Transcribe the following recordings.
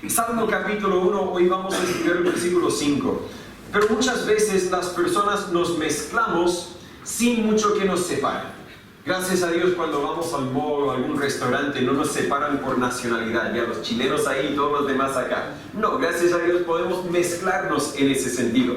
Salmo capítulo 1, hoy vamos a estudiar el versículo 5. Pero muchas veces las personas nos mezclamos sin mucho que nos separe. Gracias a Dios cuando vamos al mall o a algún restaurante no nos separan por nacionalidad, ya los chilenos ahí y todos los demás acá. No, gracias a Dios podemos mezclarnos en ese sentido.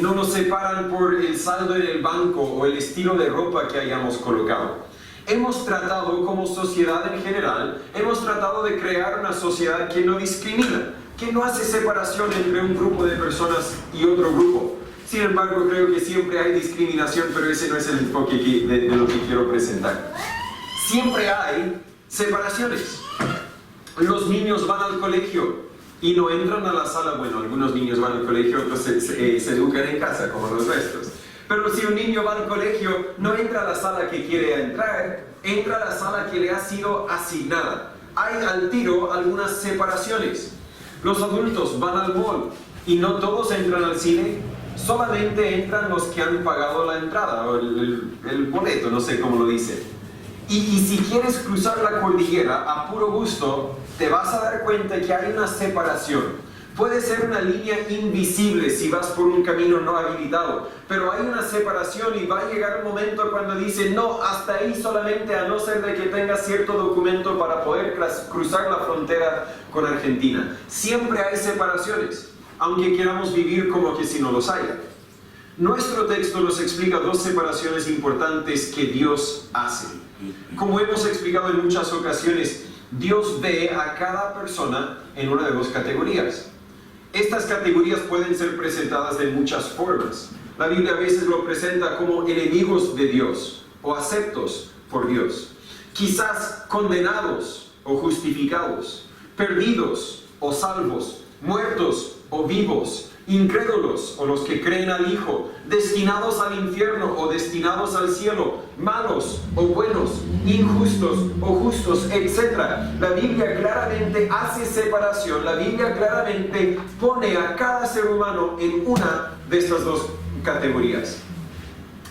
No nos separan por el saldo en el banco o el estilo de ropa que hayamos colocado. Hemos tratado como sociedad en general, hemos tratado de crear una sociedad que no discrimina, que no hace separación entre un grupo de personas y otro grupo. Sin embargo, creo que siempre hay discriminación, pero ese no es el enfoque de lo que quiero presentar. Siempre hay separaciones. Los niños van al colegio y no entran a la sala. Bueno, algunos niños van al colegio, otros se educan en casa, como los nuestros. Pero si un niño va al colegio, no entra a la sala que quiere entrar, entra a la sala que le ha sido asignada. Hay al tiro algunas separaciones. Los adultos van al mall y no todos entran al cine, solamente entran los que han pagado la entrada o el boleto, no sé cómo lo dice. Y si quieres cruzar la cordillera a puro gusto, te vas a dar cuenta que hay una separación. Puede ser una línea invisible si vas por un camino no habilitado, pero hay una separación y va a llegar un momento cuando dice, no, hasta ahí solamente, a no ser de que tengas cierto documento para poder cruzar la frontera con Argentina. Siempre hay separaciones, aunque queramos vivir como que si no los haya. Nuestro texto nos explica dos separaciones importantes que Dios hace. Como hemos explicado en muchas ocasiones, Dios ve a cada persona en una de dos categorías. Estas categorías pueden ser presentadas de muchas formas. La Biblia a veces lo presenta como enemigos de Dios o aceptos por Dios. Quizás condenados o justificados, perdidos o salvos, muertos o vivos, incrédulos o los que creen al Hijo, destinados al infierno o destinados al cielo, malos o buenos, injustos o justos, etc. La Biblia claramente hace separación, la Biblia claramente pone a cada ser humano en una de estas dos categorías.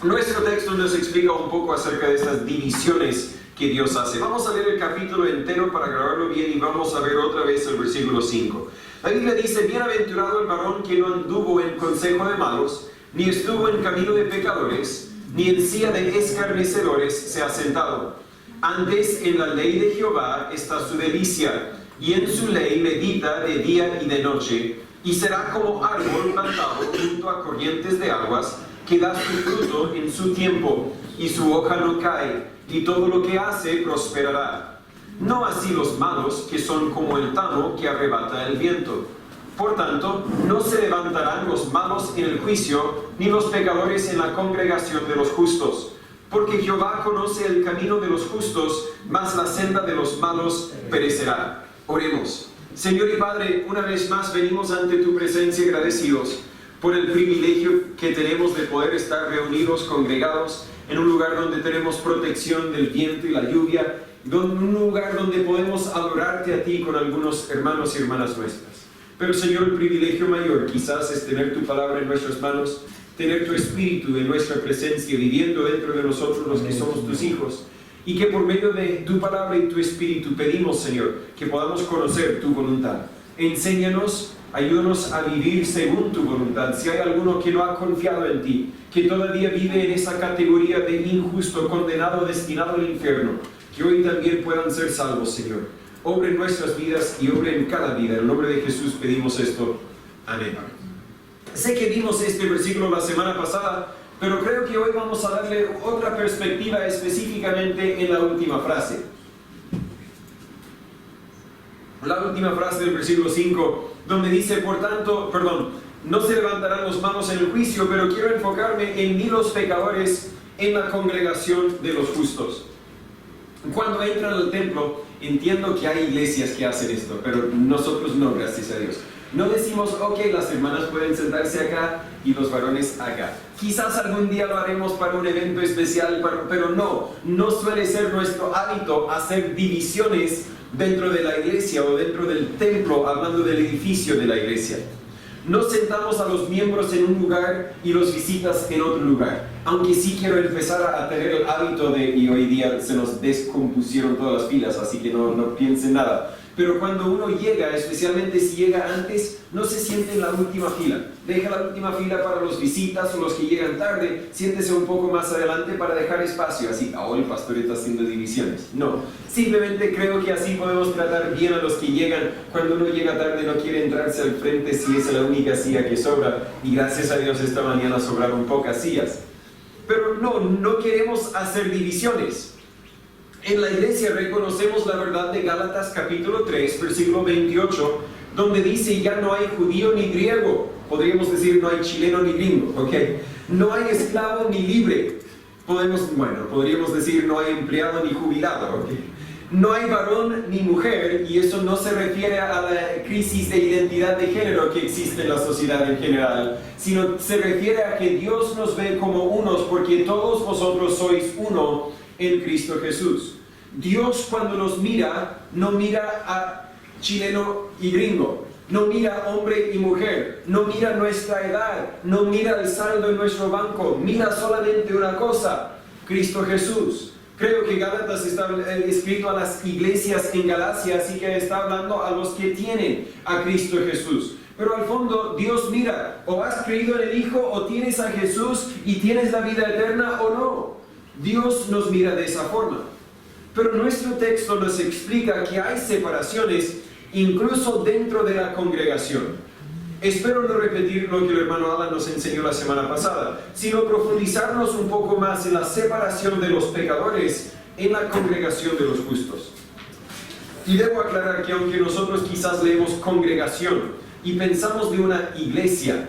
Nuestro texto nos explica un poco acerca de estas divisiones que Dios hace. Vamos a leer el capítulo entero para grabarlo bien y vamos a ver otra vez el versículo 5. La Biblia dice, bienaventurado el varón que no anduvo en consejo de malos, ni estuvo en camino de pecadores, ni en silla de escarnecedores se ha sentado. Antes en la ley de Jehová está su delicia, y en su ley medita de día y de noche, y será como árbol plantado junto a corrientes de aguas, que da su fruto en su tiempo, y su hoja no cae, y todo lo que hace prosperará. No así los malos, que son como el tamo que arrebata el viento. Por tanto, no se levantarán los malos en el juicio, ni los pecadores en la congregación de los justos. Porque Jehová conoce el camino de los justos, mas la senda de los malos perecerá. Oremos. Señor y Padre, una vez más venimos ante tu presencia agradecidos por el privilegio que tenemos de poder estar reunidos, congregados, en un lugar donde tenemos protección del viento y la lluvia, un lugar donde podemos adorarte a ti con algunos hermanos y hermanas nuestras. Pero Señor, el privilegio mayor quizás es tener tu palabra en nuestras manos, tener tu espíritu en nuestra presencia, viviendo dentro de nosotros los que somos tus hijos, y que por medio de tu palabra y tu espíritu pedimos, Señor, que podamos conocer tu voluntad. Enséñanos, ayúdanos a vivir según tu voluntad. Si hay alguno que no ha confiado en ti, que todavía vive en esa categoría de injusto, condenado, destinado al infierno, que hoy también puedan ser salvos, Señor. Obre en nuestras vidas y obre en cada vida. En el nombre de Jesús pedimos esto. Amén. Sé que vimos este versículo la semana pasada, pero creo que hoy vamos a darle otra perspectiva específicamente en la última frase. La última frase del versículo 5, donde dice, no se levantarán los malos en el juicio, pero quiero enfocarme en ni los pecadores en la congregación de los justos. Cuando entran al templo, entiendo que hay iglesias que hacen esto, pero nosotros no, gracias a Dios. No decimos, ok, las hermanas pueden sentarse acá y los varones acá. Quizás algún día lo haremos para un evento especial, pero no suele ser nuestro hábito hacer divisiones dentro de la iglesia o dentro del templo, hablando del edificio de la iglesia. No sentamos a los miembros en un lugar y los visitas en otro lugar. Aunque sí quiero empezar a tener el hábito y hoy día se nos descompusieron todas las filas, así que no piensen nada. Pero cuando uno llega, especialmente si llega antes, no se siente en la última fila. Deja la última fila para los visitas o los que llegan tarde. Siéntese un poco más adelante para dejar espacio. Así, el pastor está haciendo divisiones. No, simplemente creo que así podemos tratar bien a los que llegan. Cuando uno llega tarde no quiere entrarse al frente si es la única silla que sobra. Y gracias a Dios esta mañana sobraron pocas sillas. Pero no queremos hacer divisiones. En la iglesia reconocemos la verdad de Gálatas capítulo 3, versículo 28, donde dice ya no hay judío ni griego, podríamos decir no hay chileno ni gringo, ¿ok? No hay esclavo ni libre, podríamos decir no hay empleado ni jubilado, ¿ok? No hay varón ni mujer, y eso no se refiere a la crisis de identidad de género que existe en la sociedad en general, sino se refiere a que Dios nos ve como unos porque todos vosotros sois uno en Cristo Jesús. Dios cuando nos mira, no mira a chileno y gringo, no mira hombre y mujer, no mira nuestra edad, no mira el saldo en nuestro banco, mira solamente una cosa, Cristo Jesús. Creo que Gálatas está escrito a las iglesias en Galacia, así que está hablando a los que tienen a Cristo Jesús. Pero al fondo Dios mira, o has creído en el Hijo, o tienes a Jesús y tienes la vida eterna o no. Dios nos mira de esa forma. Pero nuestro texto nos explica que hay separaciones incluso dentro de la congregación. Espero no repetir lo que el hermano Alan nos enseñó la semana pasada, sino profundizarnos un poco más en la separación de los pecadores en la congregación de los justos. Y debo aclarar que aunque nosotros quizás leemos congregación y pensamos de una iglesia,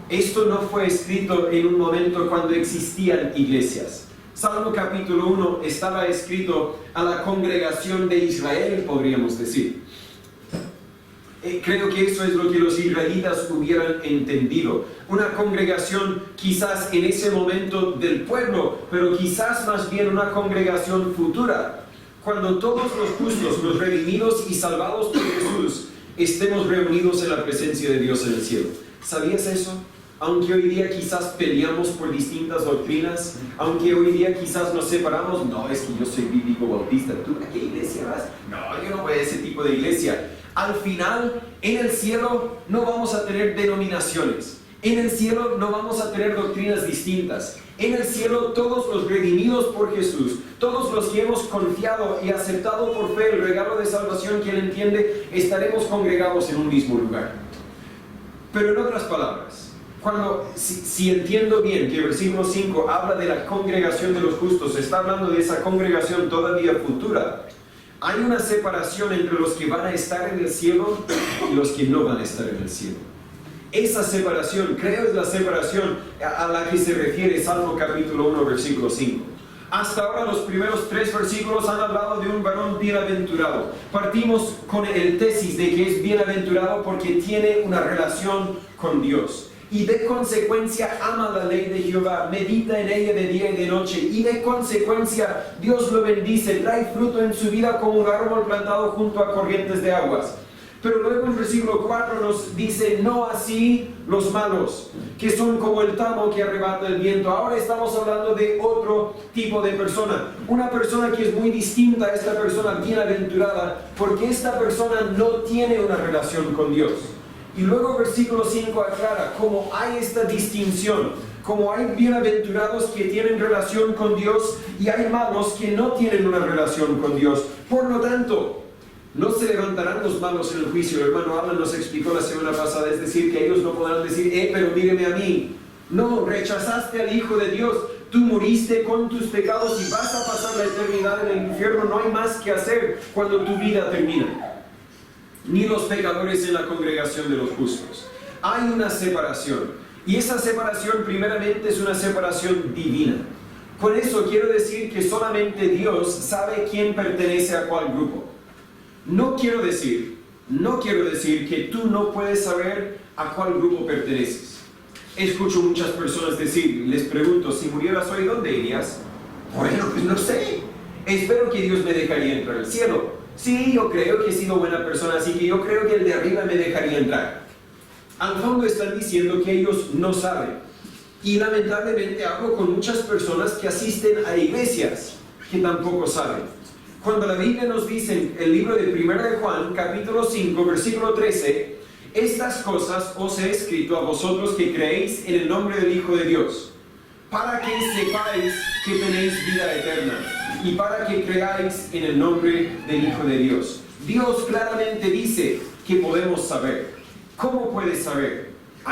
esto no fue escrito en un momento cuando existían iglesias. Salmo capítulo 1 estaba escrito a la congregación de Israel, podríamos decir. Creo que eso es lo que los israelitas hubieran entendido. Una congregación quizás en ese momento del pueblo, pero quizás más bien una congregación futura. Cuando todos los justos, los redimidos y salvados por Jesús, estemos reunidos en la presencia de Dios en el cielo. ¿Sabías eso? Aunque hoy día quizás peleamos por distintas doctrinas, aunque hoy día quizás nos separamos, no, es que yo soy bíblico bautista, ¿tú a qué iglesia vas? No, yo no voy a ese tipo de iglesia. Al final, en el cielo no vamos a tener denominaciones. En el cielo no vamos a tener doctrinas distintas. En el cielo todos los redimidos por Jesús, todos los que hemos confiado y aceptado por fe el regalo de salvación que Él entiende, estaremos congregados en un mismo lugar. Pero en otras palabras, si entiendo bien que el versículo 5 habla de la congregación de los justos, está hablando de esa congregación todavía futura. Hay una separación entre los que van a estar en el cielo y los que no van a estar en el cielo. Esa separación, creo, es la separación a la que se refiere Salmo capítulo 1, versículo 5. Hasta ahora los primeros 3 versículos han hablado de un varón bienaventurado. Partimos con el tesis de que es bienaventurado porque tiene una relación con Dios. Y de consecuencia ama la ley de Jehová, medita en ella de día y de noche, y de consecuencia Dios lo bendice, trae fruto en su vida como un árbol plantado junto a corrientes de aguas. Pero luego en versículo 4 nos dice, no así los malos, que son como el tamo que arrebata el viento. Ahora estamos hablando de otro tipo de persona, una persona que es muy distinta a esta persona bienaventurada, porque esta persona no tiene una relación con Dios. Y luego versículo 5 aclara cómo hay esta distinción, como hay bienaventurados que tienen relación con Dios y hay malos que no tienen una relación con Dios. Por lo tanto, no se levantarán los malos en el juicio. El hermano Alan nos explicó la semana pasada, es decir, que ellos no podrán decir, pero míreme a mí. No, rechazaste al Hijo de Dios, tú muriste con tus pecados y vas a pasar la eternidad en el infierno. No hay más que hacer cuando tu vida termina. Ni los pecadores en la congregación de los justos. Hay una separación, y esa separación primeramente es una separación divina. Con eso quiero decir que solamente Dios sabe quién pertenece a cuál grupo. No quiero decir que tú no puedes saber a cuál grupo perteneces. Escucho muchas personas decir, les pregunto, si murieras hoy, ¿dónde irías? Bueno, pues no sé. Espero que Dios me dejaría entrar al cielo. Sí, yo creo que he sido buena persona, así que yo creo que el de arriba me dejaría entrar. Al fondo están diciendo que ellos no saben. Y lamentablemente hablo con muchas personas que asisten a iglesias que tampoco saben. Cuando la Biblia nos dice en el libro de 1 de Juan, capítulo 5, versículo 13, estas cosas os he escrito a vosotros que creéis en el nombre del Hijo de Dios, para que sepáis que tenéis vida eterna y para que creáis en el nombre del Hijo de Dios. Dios claramente dice que podemos saber. ¿Cómo puedes saber?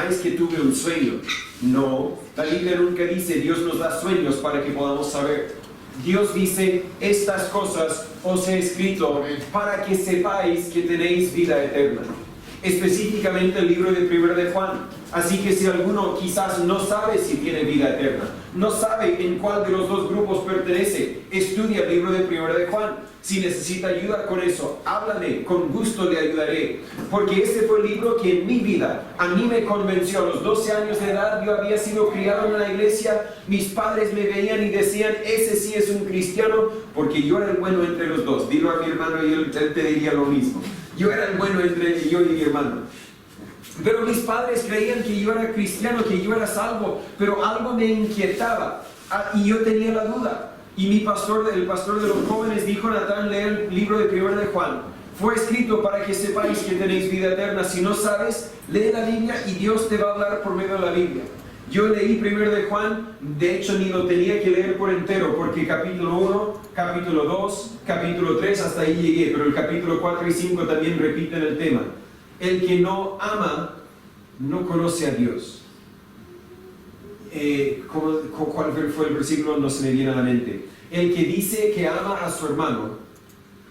Es que tuve un sueño. No, la Biblia nunca dice Dios nos da sueños para que podamos saber. Dios dice, estas cosas os he escrito para que sepáis que tenéis vida eterna. Específicamente el libro de 1 de Juan. Así que si alguno quizás no sabe si tiene vida eterna, no sabe en cuál de los dos grupos pertenece, estudia el libro de 1 de Juan. Si necesita ayuda con eso, háblame, con gusto le ayudaré. Porque este fue el libro que en mi vida, a mí me convenció. A los 12 años de edad yo había sido criado en una iglesia, mis padres me veían y decían, ese sí es un cristiano, porque yo era el bueno entre los dos. Dilo a mi hermano y él te diría lo mismo. Yo era el bueno entre yo y mi hermano. Pero mis padres creían que yo era cristiano, que yo era salvo, pero algo me inquietaba y yo tenía la duda. Y el pastor de los jóvenes dijo, Natán, lee el libro de 1 de Juan. Fue escrito para que sepáis que tenéis vida eterna. Si no sabes, lee la Biblia y Dios te va a hablar por medio de la Biblia. Yo leí 1 de Juan, de hecho ni lo tenía que leer por entero, porque capítulo 1, capítulo 2, capítulo 3, hasta ahí llegué, pero el capítulo 4 y 5 también repiten el tema. El que no ama, no conoce a Dios. ¿Cuál fue el versículo? No se me viene a la mente. El que dice que ama a su hermano,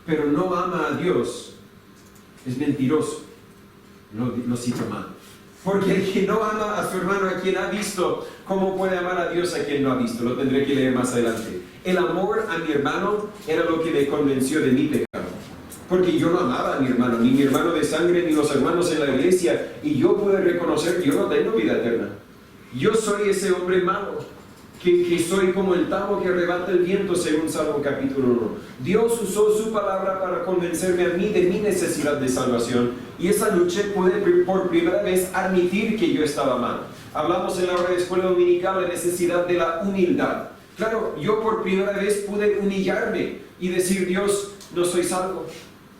pero no ama a Dios, es mentiroso. No cito mal. Porque el que no ama a su hermano, a quien ha visto, ¿cómo puede amar a Dios a quien no ha visto? Lo tendré que leer más adelante. El amor a mi hermano era lo que me convenció de mi pecado. Porque yo no amaba a mi hermano, ni mi hermano de sangre, ni los hermanos en la iglesia, y yo pude reconocer que yo no tengo vida eterna. Yo soy ese hombre malo, que soy como el tamo que arrebata el viento, según Salmo capítulo 1. Dios usó su palabra para convencerme a mí de mi necesidad de salvación, y esa noche pude por primera vez admitir que yo estaba mal. Hablamos en la hora de escuela dominical la necesidad de la humildad. Claro, yo por primera vez pude humillarme y decir, Dios, no soy salvo.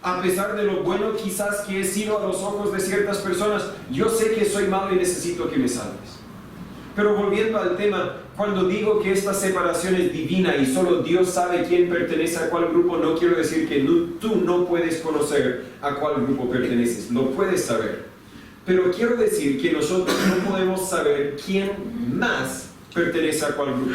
A pesar de lo bueno quizás que he sido a los ojos de ciertas personas, yo sé que soy malo y necesito que me salves. Pero volviendo al tema, cuando digo que esta separación es divina y solo Dios sabe quién pertenece a cuál grupo, no quiero decir que tú no puedes conocer a cuál grupo perteneces, lo puedes saber. Pero quiero decir que nosotros no podemos saber quién más pertenece a cuál grupo.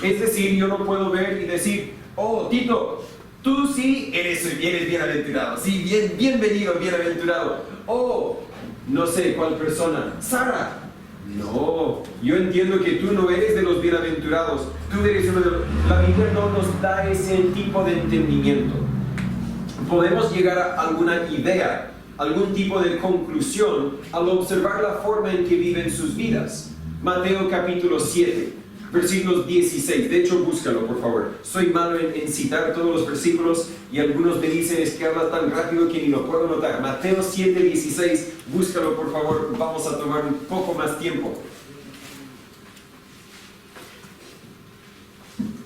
Es decir, yo no puedo ver y decir, oh, Tito, tú sí eres bienaventurado, sí, bienvenido, bienaventurado. Oh, no sé cuál persona, Sara. No, yo entiendo que tú no eres de los bienaventurados, tú eres uno de los... La Biblia no nos da ese tipo de entendimiento. Podemos llegar a alguna idea, algún tipo de conclusión al observar la forma en que viven sus vidas. Mateo capítulo 7, versículos 16, de hecho búscalo por favor. Soy malo en citar todos los versículos y algunos me dicen es que habla tan rápido que ni lo puedo notar. Mateo 7, 16, búscalo por favor, vamos a tomar un poco más tiempo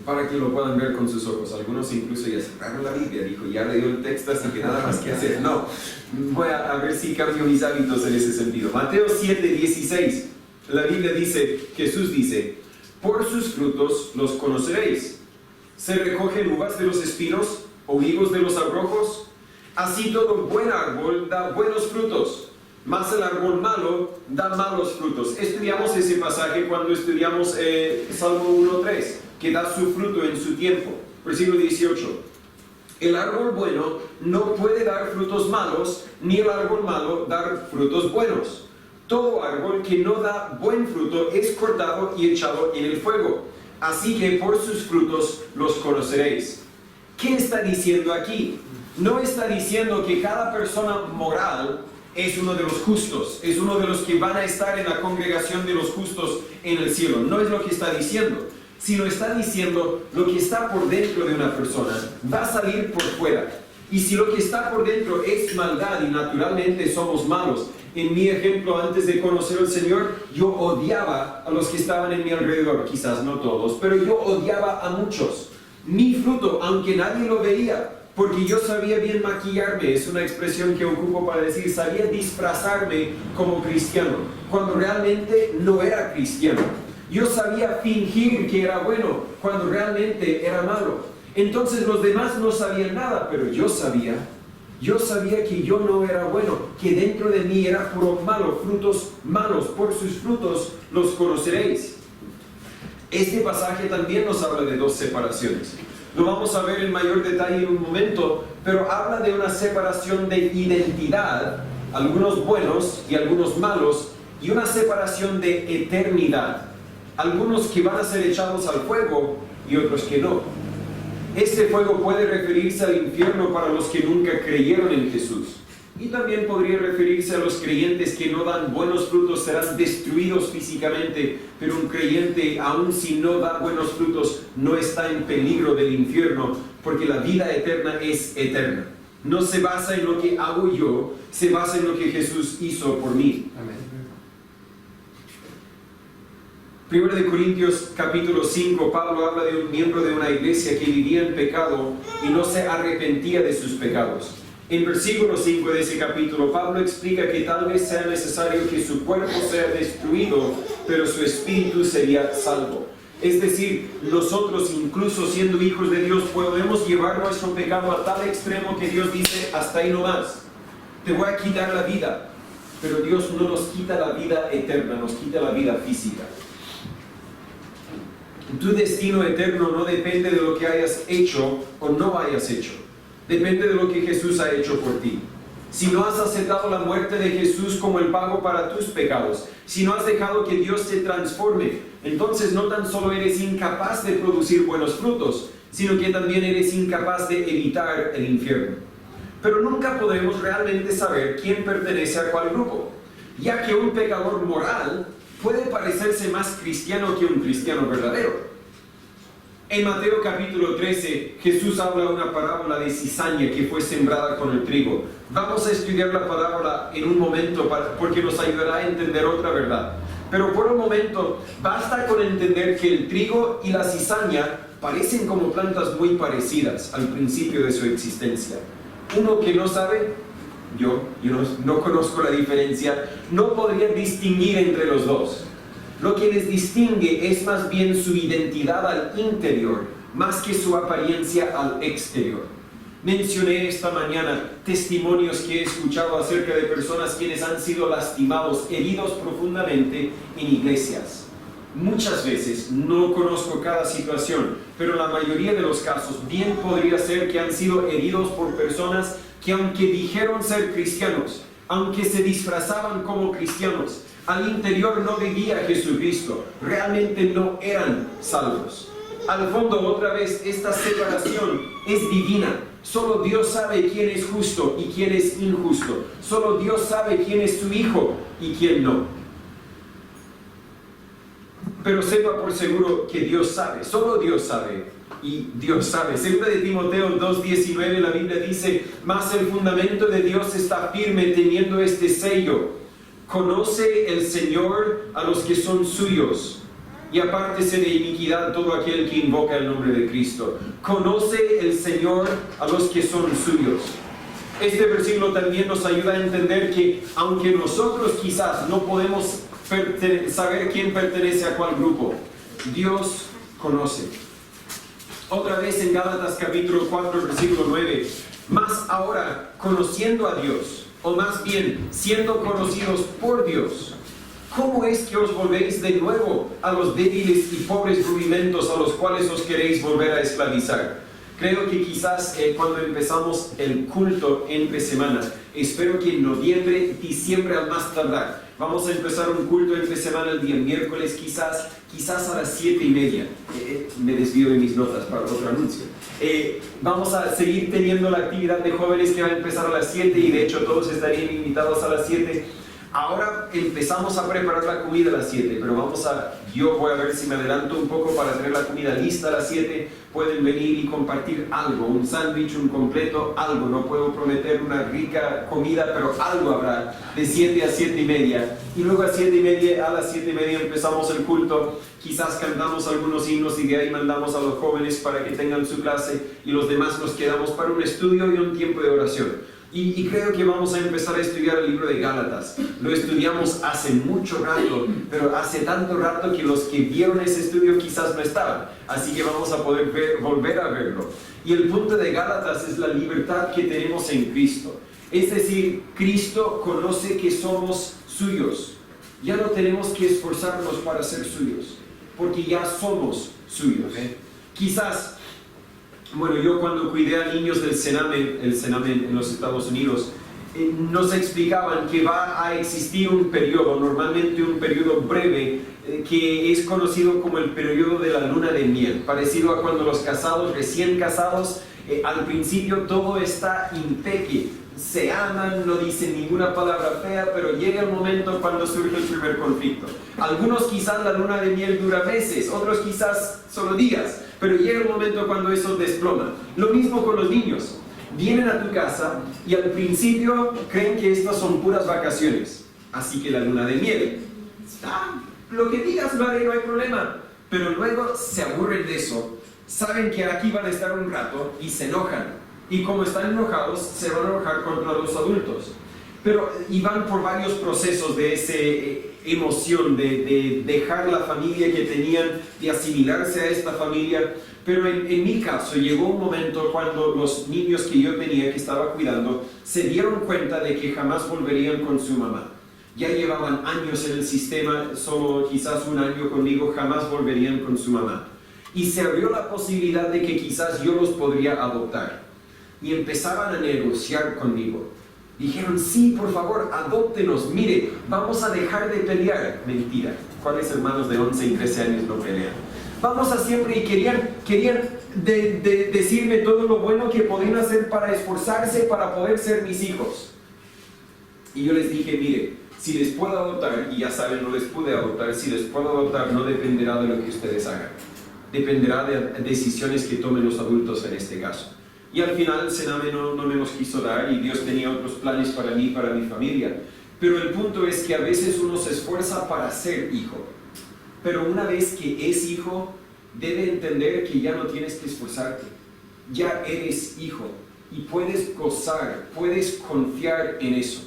para que lo puedan ver con sus ojos. Algunos incluso ya cerraron la Biblia, dijo, ya leyó el texto, así que nada más que hacer. No, voy a ver si cambio mis hábitos en ese sentido. Mateo 7, 16, la Biblia dice, Jesús dice, por sus frutos los conoceréis. ¿Se recogen uvas de los espinos o higos de los abrojos? Así todo buen árbol da buenos frutos, mas el árbol malo da malos frutos. Estudiamos ese pasaje cuando estudiamos Salmo 1.3, que da su fruto en su tiempo. Versículo 18. El árbol bueno no puede dar frutos malos, ni el árbol malo dar frutos buenos. Todo árbol que no da buen fruto es cortado y echado en el fuego. Así que por sus frutos los conoceréis. ¿Qué está diciendo aquí? No está diciendo que cada persona moral es uno de los justos, es uno de los que van a estar en la congregación de los justos en el cielo. No es lo que está diciendo, sino está diciendo lo que está por dentro de una persona va a salir por fuera. Y si lo que está por dentro es maldad y naturalmente somos malos, en mi ejemplo, antes de conocer al Señor, yo odiaba a los que estaban en mi alrededor, quizás no todos, pero yo odiaba a muchos. Mi fruto, aunque nadie lo veía, porque yo sabía bien maquillarme, es una expresión que ocupo para decir, sabía disfrazarme como cristiano, cuando realmente no era cristiano. Yo sabía fingir que era bueno, cuando realmente era malo. Entonces los demás no sabían nada, pero yo sabía que yo no era bueno, que dentro de mí era puro malo, frutos malos, por sus frutos los conoceréis. Este pasaje también nos habla de dos separaciones. Lo vamos a ver en mayor detalle en un momento, pero habla de una separación de identidad, algunos buenos y algunos malos, y una separación de eternidad, algunos que van a ser echados al fuego y otros que no. Este fuego puede referirse al infierno para los que nunca creyeron en Jesús. Y también podría referirse a los creyentes que no dan buenos frutos, serán destruidos físicamente, pero un creyente, aun si no da buenos frutos, no está en peligro del infierno, porque la vida eterna es eterna. No se basa en lo que hago yo, se basa en lo que Jesús hizo por mí. Amén. 1 de Corintios capítulo 5, Pablo habla de un miembro de una iglesia que vivía en pecado y no se arrepentía de sus pecados. En versículo 5 de ese capítulo, Pablo explica que tal vez sea necesario que su cuerpo sea destruido, pero su espíritu sería salvo. Es decir, nosotros, incluso siendo hijos de Dios, podemos llevar nuestro pecado a tal extremo que Dios dice, hasta ahí no más. Te voy a quitar la vida. Pero Dios no nos quita la vida eterna, nos quita la vida física. Tu destino eterno no depende de lo que hayas hecho o no hayas hecho. Depende de lo que Jesús ha hecho por ti. Si no has aceptado la muerte de Jesús como el pago para tus pecados, si no has dejado que Dios te transforme, entonces no tan solo eres incapaz de producir buenos frutos, sino que también eres incapaz de evitar el infierno. Pero nunca podremos realmente saber quién pertenece a cuál grupo, ya que un pecador moral puede parecerse más cristiano que un cristiano verdadero. En Mateo capítulo 13, Jesús habla una parábola de cizaña que fue sembrada con el trigo. Vamos a estudiar la parábola en un momento porque nos ayudará a entender otra verdad. Pero por un momento, basta con entender que el trigo y la cizaña parecen como plantas muy parecidas al principio de su existencia. Uno que no sabe, yo no conozco la diferencia, no podría distinguir entre los dos. Lo que les distingue es más bien su identidad al interior, más que su apariencia al exterior. Mencioné esta mañana testimonios que he escuchado acerca de personas quienes han sido lastimados, heridos profundamente en iglesias. Muchas veces, no conozco cada situación, pero la mayoría de los casos bien podría ser que han sido heridos por personas que aunque dijeron ser cristianos, aunque se disfrazaban como cristianos, al interior no vivía Jesucristo, realmente no eran salvos. Al fondo, otra vez, esta separación es divina. Solo Dios sabe quién es justo y quién es injusto. Solo Dios sabe quién es su hijo y quién no. Pero sepa por seguro que Dios sabe, solo Dios sabe. Y Dios sabe. Segunda de Timoteo 2:19, la Biblia dice, mas el fundamento de Dios está firme teniendo este sello. Conoce el Señor a los que son suyos, y apártese de iniquidad todo aquel que invoca el nombre de Cristo. Conoce el Señor a los que son suyos. Este versículo también nos ayuda a entender que aunque nosotros quizás no podemos saber quién pertenece a cuál grupo, Dios conoce. Otra vez en Gálatas capítulo 4, versículo 9, mas ahora conociendo a Dios, o más bien, siendo conocidos por Dios, ¿cómo es que os volvéis de nuevo a los débiles y pobres rudimentos a los cuales os queréis volver a esclavizar? Creo que quizás cuando empezamos el culto entre semanas, espero que en noviembre, diciembre al más tardar, vamos a empezar un culto entre semana el día miércoles, quizás a las 7:30. Me desvío de mis notas para otro anuncio. Vamos a seguir teniendo la actividad de jóvenes que va a empezar a las 7 y de hecho todos estarían invitados a las 7. ahora empezamos a preparar la comida a las 7, pero yo voy a ver si me adelanto un poco para tener la comida lista a las 7. Pueden venir y compartir algo, un sándwich, un completo, algo. No puedo prometer una rica comida, pero algo habrá de 7 a 7 y media. Y luego a las 7 y media empezamos el culto. Quizás cantamos algunos himnos y de ahí mandamos a los jóvenes para que tengan su clase y los demás nos quedamos para un estudio y un tiempo de oración. Y creo que vamos a empezar a estudiar el libro de Gálatas. Lo estudiamos hace mucho rato, pero hace tanto rato que los que vieron ese estudio quizás no estaban. Así que vamos a poder volver a verlo. Y el punto de Gálatas es la libertad que tenemos en Cristo. Es decir, Cristo conoce que somos suyos. Ya no tenemos que esforzarnos para ser suyos, porque ya somos suyos. Quizás... Bueno, yo cuando cuidé a niños del Senamen, el Senamen en los Estados Unidos, nos explicaban que va a existir un periodo, normalmente un periodo breve, que es conocido como el periodo de la luna de miel, parecido a cuando los casados, recién casados, al principio todo está impecable, se aman, no dicen ninguna palabra fea, pero llega el momento cuando surge el primer conflicto. Algunos quizás la luna de miel dura meses, otros quizás solo días, pero llega el momento cuando eso desploma. Lo mismo con los niños. Vienen a tu casa y al principio creen que estas son puras vacaciones. Así que la luna de miel, lo que digas lo haré, no hay problema. Pero luego se aburren de eso, saben que aquí van a estar un rato y se enojan. Y como están enojados, se van a enojar contra los adultos. Y van por varios procesos de esa emoción, de dejar la familia que tenían, de asimilarse a esta familia. Pero en mi caso llegó un momento cuando los niños que yo tenía, que estaba cuidando, se dieron cuenta de que jamás volverían con su mamá. Ya llevaban años en el sistema, solo quizás un año conmigo, jamás volverían con su mamá. Y se abrió la posibilidad de que quizás yo los podría adoptar. Y empezaban a negociar conmigo. Dijeron, sí, por favor, adóptenos, mire, vamos a dejar de pelear. Mentira, ¿cuáles hermanos de 11 y 13 años no pelean? Vamos a siempre, y querían decirme todo lo bueno que podían hacer para esforzarse, para poder ser mis hijos. Y yo les dije, mire, si les puedo adoptar, y ya saben, no les pude adoptar, si les puedo adoptar no dependerá de lo que ustedes hagan. Dependerá de decisiones que tomen los adultos en este caso. Y al final el Sename no me los quiso dar y Dios tenía otros planes para mí y para mi familia. Pero el punto es que a veces uno se esfuerza para ser hijo. Pero una vez que es hijo, debe entender que ya no tienes que esforzarte. Ya eres hijo y puedes gozar, puedes confiar en eso.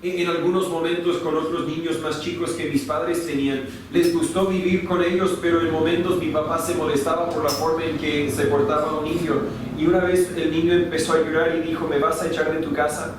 En algunos momentos con otros niños más chicos que mis padres tenían, les gustó vivir con ellos, pero en momentos mi papá se molestaba por la forma en que se portaba un niño. Y una vez el niño empezó a llorar y dijo, ¿me vas a echar de tu casa?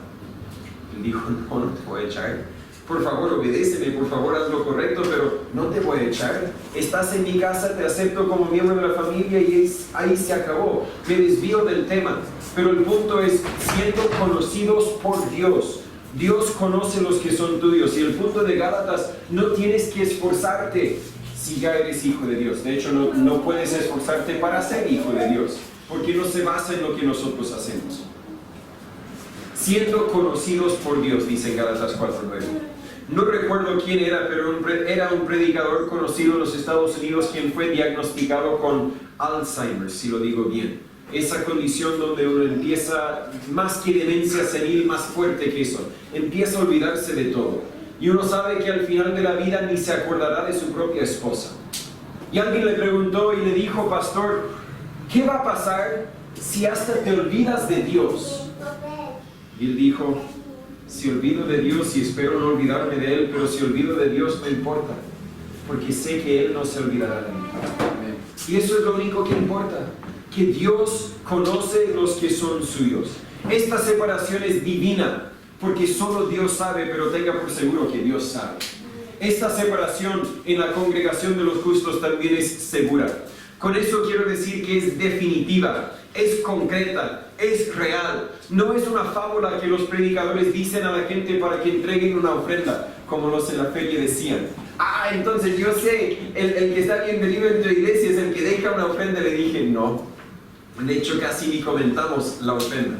Él dijo, no te voy a echar. Por favor, obedéceme, por favor, haz lo correcto, pero no te voy a echar. Estás en mi casa, te acepto como miembro de la familia y ahí se acabó. Me desvío del tema. Pero el punto es, siendo conocidos por Dios. Dios conoce los que son tuyos. Y el punto de Gálatas, no tienes que esforzarte si ya eres hijo de Dios. De hecho, no puedes esforzarte para ser hijo de Dios, porque no se basa en lo que nosotros hacemos. Siendo conocidos por Dios, dice Gálatas 4:9. No recuerdo quién era, pero era un predicador conocido en los Estados Unidos quien fue diagnosticado con Alzheimer, si lo digo bien. Esa condición donde uno empieza, más que demencia senil, más fuerte que eso, empieza a olvidarse de todo. Y uno sabe que al final de la vida ni se acordará de su propia esposa. Y alguien le preguntó y le dijo, pastor, ¿qué va a pasar si hasta te olvidas de Dios? Y él dijo, si olvido de Dios y espero no olvidarme de Él, pero si olvido de Dios no importa, porque sé que Él no se olvidará de mí. Y eso es lo único que importa, que Dios conoce los que son suyos. Esta separación es divina, porque solo Dios sabe, pero tenga por seguro que Dios sabe. Esta separación en la congregación de los justos también es segura. Con eso quiero decir que es definitiva, es concreta, es real. No es una fábula que los predicadores dicen a la gente para que entreguen una ofrenda, como los en la feria decían. Entonces yo sé, el que está bienvenido en tu iglesia es el que deja una ofrenda. Le dije, no. De hecho, casi ni comentamos la ofrenda.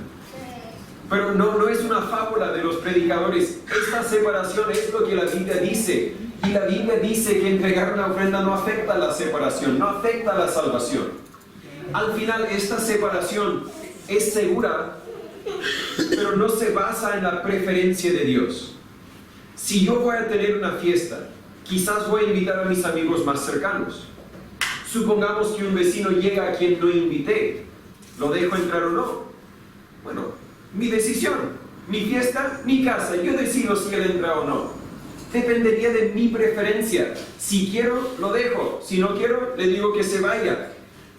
Pero no es una fábula de los predicadores. Esta separación es lo que la Biblia dice. Y la Biblia dice que entregar una ofrenda no afecta la separación, no afecta la salvación. Al final, esta separación es segura, pero no se basa en la preferencia de Dios. Si yo voy a tener una fiesta, quizás voy a invitar a mis amigos más cercanos. Supongamos que un vecino llega a quien no invité. ¿Lo dejo entrar o no? Bueno, mi decisión, mi fiesta, mi casa. Yo decido si él entra o no. Dependería de mi preferencia. Si quiero, lo dejo. Si no quiero, le digo que se vaya.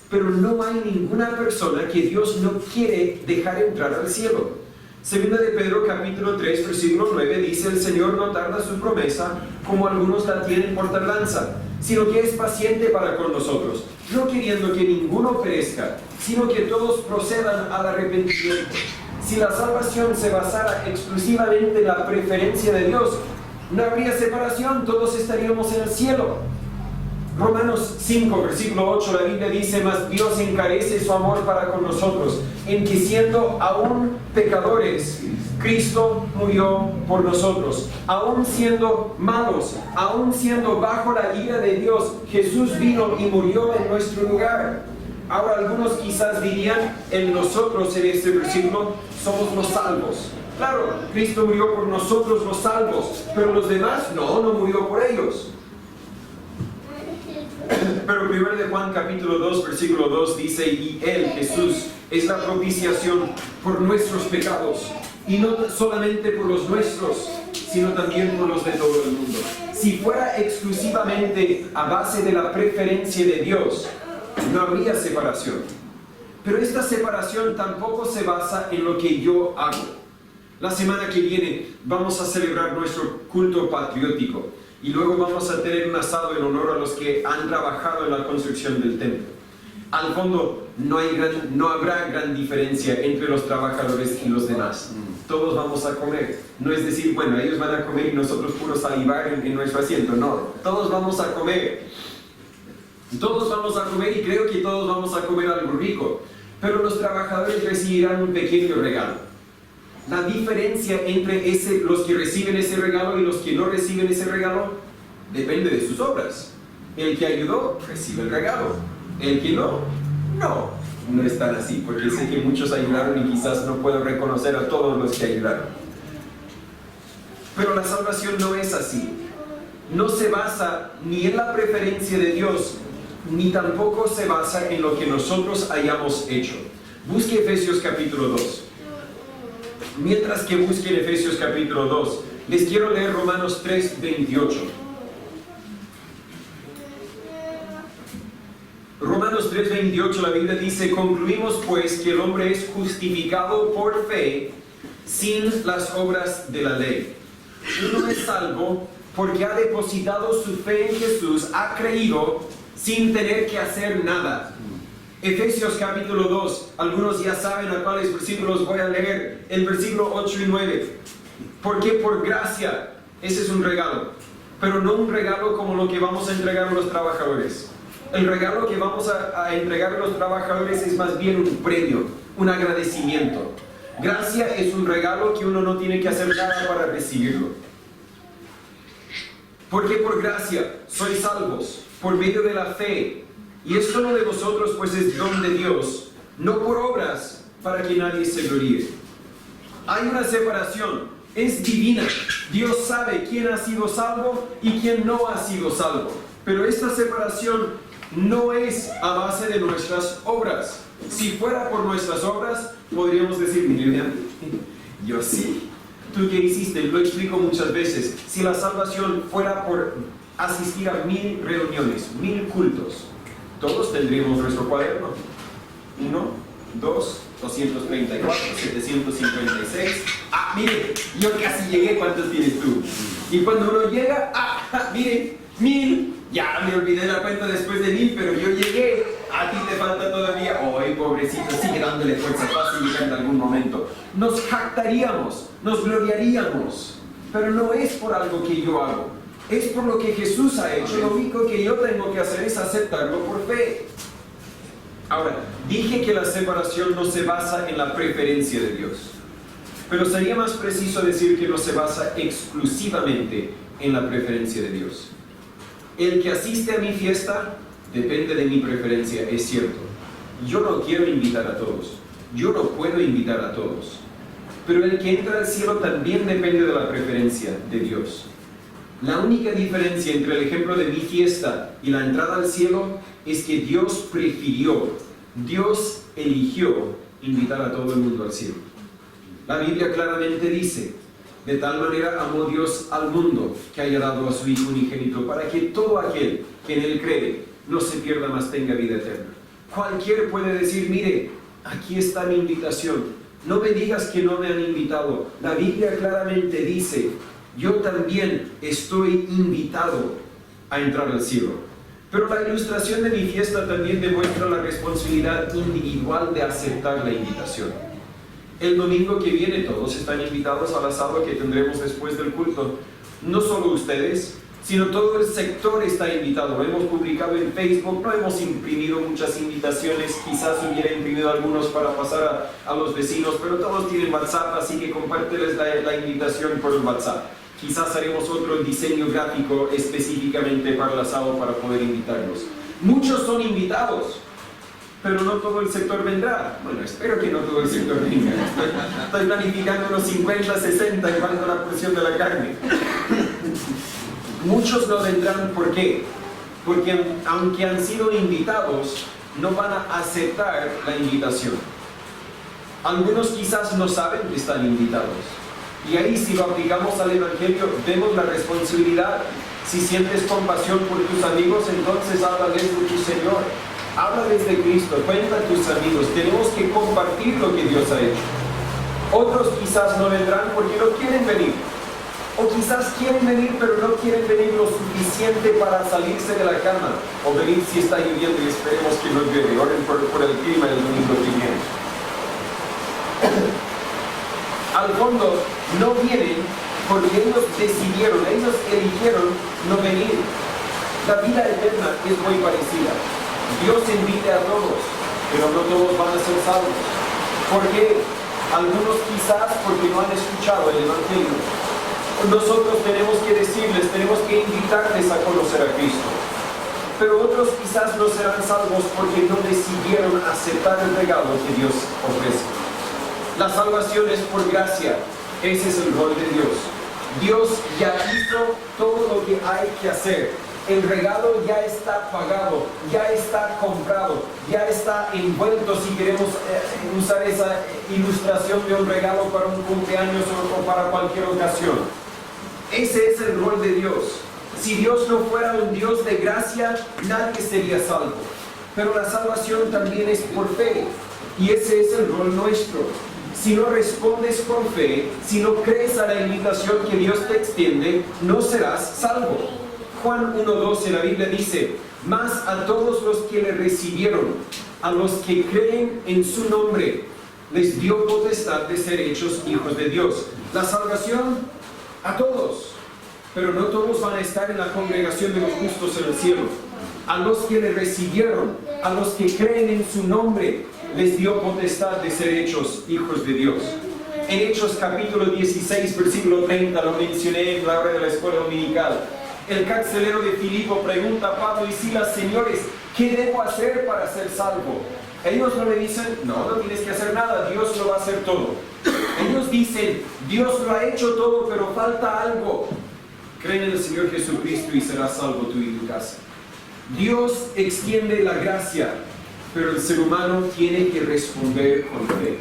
Pero no hay ninguna persona que Dios no quiere dejar entrar al cielo. Segunda de Pedro capítulo 3 versículo 9 dice: el Señor no tarda su promesa como algunos la tienen por tardanza, sino que es paciente para con nosotros, no queriendo que ninguno perezca, sino que todos procedan al arrepentimiento. Si la salvación se basara exclusivamente en la preferencia de Dios, no habría separación, todos estaríamos en el cielo. Romanos 5, versículo 8, la Biblia dice: mas Dios encarece su amor para con nosotros, en que siendo aún pecadores, Cristo murió por nosotros. Aún siendo malos, aún siendo bajo la ira de Dios, Jesús vino y murió en nuestro lugar. Ahora algunos quizás dirían, en nosotros en este versículo, somos los salvos. Claro, Cristo murió por nosotros los salvos, pero los demás no murió por ellos. Pero 1 de Juan capítulo 2 versículo 2 dice: y Él, Jesús, es la propiciación por nuestros pecados, y no solamente por los nuestros, sino también por los de todo el mundo. Si fuera exclusivamente a base de la preferencia de Dios, no habría separación. Pero esta separación tampoco se basa en lo que yo hago. La semana que viene vamos a celebrar nuestro culto patriótico. Y luego vamos a tener un asado en honor a los que han trabajado en la construcción del templo. Al fondo, no habrá gran diferencia entre los trabajadores y los demás. Todos vamos a comer. No es decir, bueno, ellos van a comer y nosotros puros salivar en nuestro asiento. No, todos vamos a comer. Todos vamos a comer y creo que todos vamos a comer algo rico. Pero los trabajadores recibirán un pequeño regalo. La diferencia entre los que reciben ese regalo y los que no reciben ese regalo depende de sus obras. El que ayudó recibe el regalo. El que no es tan así, porque sé que muchos ayudaron y quizás no puedo reconocer a todos los que ayudaron. Pero la salvación no es así. No se basa ni en la preferencia de Dios, ni tampoco se basa en lo que nosotros hayamos hecho. Busque Efesios capítulo 2. Mientras que busquen Efesios capítulo 2, les quiero leer Romanos 3, 28. Romanos 3, 28, la Biblia dice: concluimos pues que el hombre es justificado por fe sin las obras de la ley. Uno es salvo porque ha depositado su fe en Jesús, ha creído sin tener que hacer nada. Efesios capítulo 2, algunos ya saben a cuáles versículos voy a leer, el versículo 8 y 9. Porque por gracia, ese es un regalo, pero no un regalo como lo que vamos a entregar a los trabajadores. El regalo que vamos a entregar a los trabajadores es más bien un premio, un agradecimiento. Gracia es un regalo que uno no tiene que hacer nada para recibirlo. Porque por gracia sois salvos, por medio de la fe. Y esto no de vosotros, pues es don de Dios, no por obras, para que nadie se gloríe. Hay una separación, es divina. Dios sabe quién ha sido salvo y quién no ha sido salvo. Pero esta separación no es a base de nuestras obras. Si fuera por nuestras obras, podríamos decir: mire, yo sí. ¿Tú qué hiciste? Lo explico muchas veces. Si la salvación fuera por asistir a 1000 reuniones, 1000 cultos, todos tendríamos nuestro cuaderno. 1, 2, 234, 756. Mire, yo casi llegué. ¿Cuántos tienes tú? Y cuando uno llega, mire, 1000. Ya me olvidé la cuenta después de 1000, pero yo llegué. A ti te falta todavía. Ay, pobrecito, sigue dándole fuerza, fácil llegar en algún momento. Nos jactaríamos, nos gloriaríamos, pero no es por algo que yo hago. Es por lo que Jesús ha hecho. Lo único que yo tengo que hacer es aceptarlo por fe. Ahora, dije que la separación no se basa en la preferencia de Dios. pero sería más preciso decir que no se basa exclusivamente en la preferencia de Dios. El que asiste a mi fiesta depende de mi preferencia, es cierto. Yo no quiero invitar a todos, yo no puedo invitar a todos, pero el que entra al cielo también depende de la preferencia de Dios. La única diferencia entre el ejemplo de mi fiesta y la entrada al cielo es que Dios prefirió, Dios eligió invitar a todo el mundo al cielo. La Biblia claramente dice: de tal manera amó Dios al mundo que haya dado a su Hijo unigénito, para que todo aquel que en Él cree no se pierda, mas tenga vida eterna. Cualquiera puede decir: mire, aquí está mi invitación, no me digas que no me han invitado. La Biblia claramente dice: yo también estoy invitado a entrar al cielo. Pero la ilustración de mi fiesta también demuestra la responsabilidad individual de aceptar la invitación. El domingo que viene todos están invitados al asado que tendremos después del culto. No solo ustedes, sino todo el sector está invitado. Lo hemos publicado en Facebook, no hemos imprimido muchas invitaciones, quizás hubiera imprimido algunos para pasar a los vecinos, pero todos tienen WhatsApp, así que compárteles la invitación por el WhatsApp. Quizás haremos otro diseño gráfico específicamente para el asado para poder invitarlos. Muchos son invitados, pero no todo el sector vendrá. Bueno, espero que no todo el sector venga. Estoy planificando unos 50, 60 en cuanto a la porción de la carne. Muchos no vendrán, ¿por qué? Porque aunque han sido invitados, no van a aceptar la invitación. Algunos quizás no saben que están invitados. Y ahí, si lo aplicamos al Evangelio, vemos la responsabilidad. Si sientes compasión por tus amigos, entonces háblales de tu Señor. Háblales de Cristo, cuenta a tus amigos. Tenemos que compartir lo que Dios ha hecho. Otros quizás no vendrán porque no quieren venir. O quizás quieren venir, pero no quieren venir lo suficiente para salirse de la cama. O venir si está lloviendo y esperemos que no llueve. Oren por el clima el domingo que viene. Al fondo, no vienen porque ellos decidieron, ellos eligieron no venir. La vida eterna es muy parecida. Dios invita a todos, pero no todos van a ser salvos. ¿Por qué? Algunos quizás porque no han escuchado el Evangelio. Nosotros tenemos que decirles, tenemos que invitarles a conocer a Cristo. Pero otros quizás no serán salvos porque no decidieron aceptar el regalo que Dios ofrece. La salvación es por gracia. Ese es el rol de Dios. Dios ya hizo todo lo que hay que hacer. El regalo ya está pagado, ya está comprado, ya está envuelto, si queremos usar esa ilustración de un regalo para un cumpleaños o para cualquier ocasión. Ese es el rol de Dios. Si Dios no fuera un Dios de gracia, nadie sería salvo. Pero la salvación también es por fe. Y ese es el rol nuestro. Si no respondes con fe, si no crees a la invitación que Dios te extiende, no serás salvo. Juan 1:12, la Biblia dice: mas a todos los que le recibieron, a los que creen en su nombre, les dio potestad de ser hechos hijos de Dios. La salvación a todos, pero no todos van a estar en la congregación de los justos en el cielo. A los que le recibieron, a los que creen en su nombre, les dio potestad de ser hechos hijos de Dios. En Hechos capítulo 16, versículo 30, lo mencioné en la hora de la escuela dominical. El carcelero de Filipo pregunta a Pablo y Silas: señores, ¿qué debo hacer para ser salvo? Ellos no le dicen: no tienes que hacer nada, Dios lo va a hacer todo. Ellos dicen: Dios lo ha hecho todo, pero falta algo. Creen en el Señor Jesucristo y serás salvo tú y tu casa. Dios extiende la gracia, pero el ser humano tiene que responder con fe.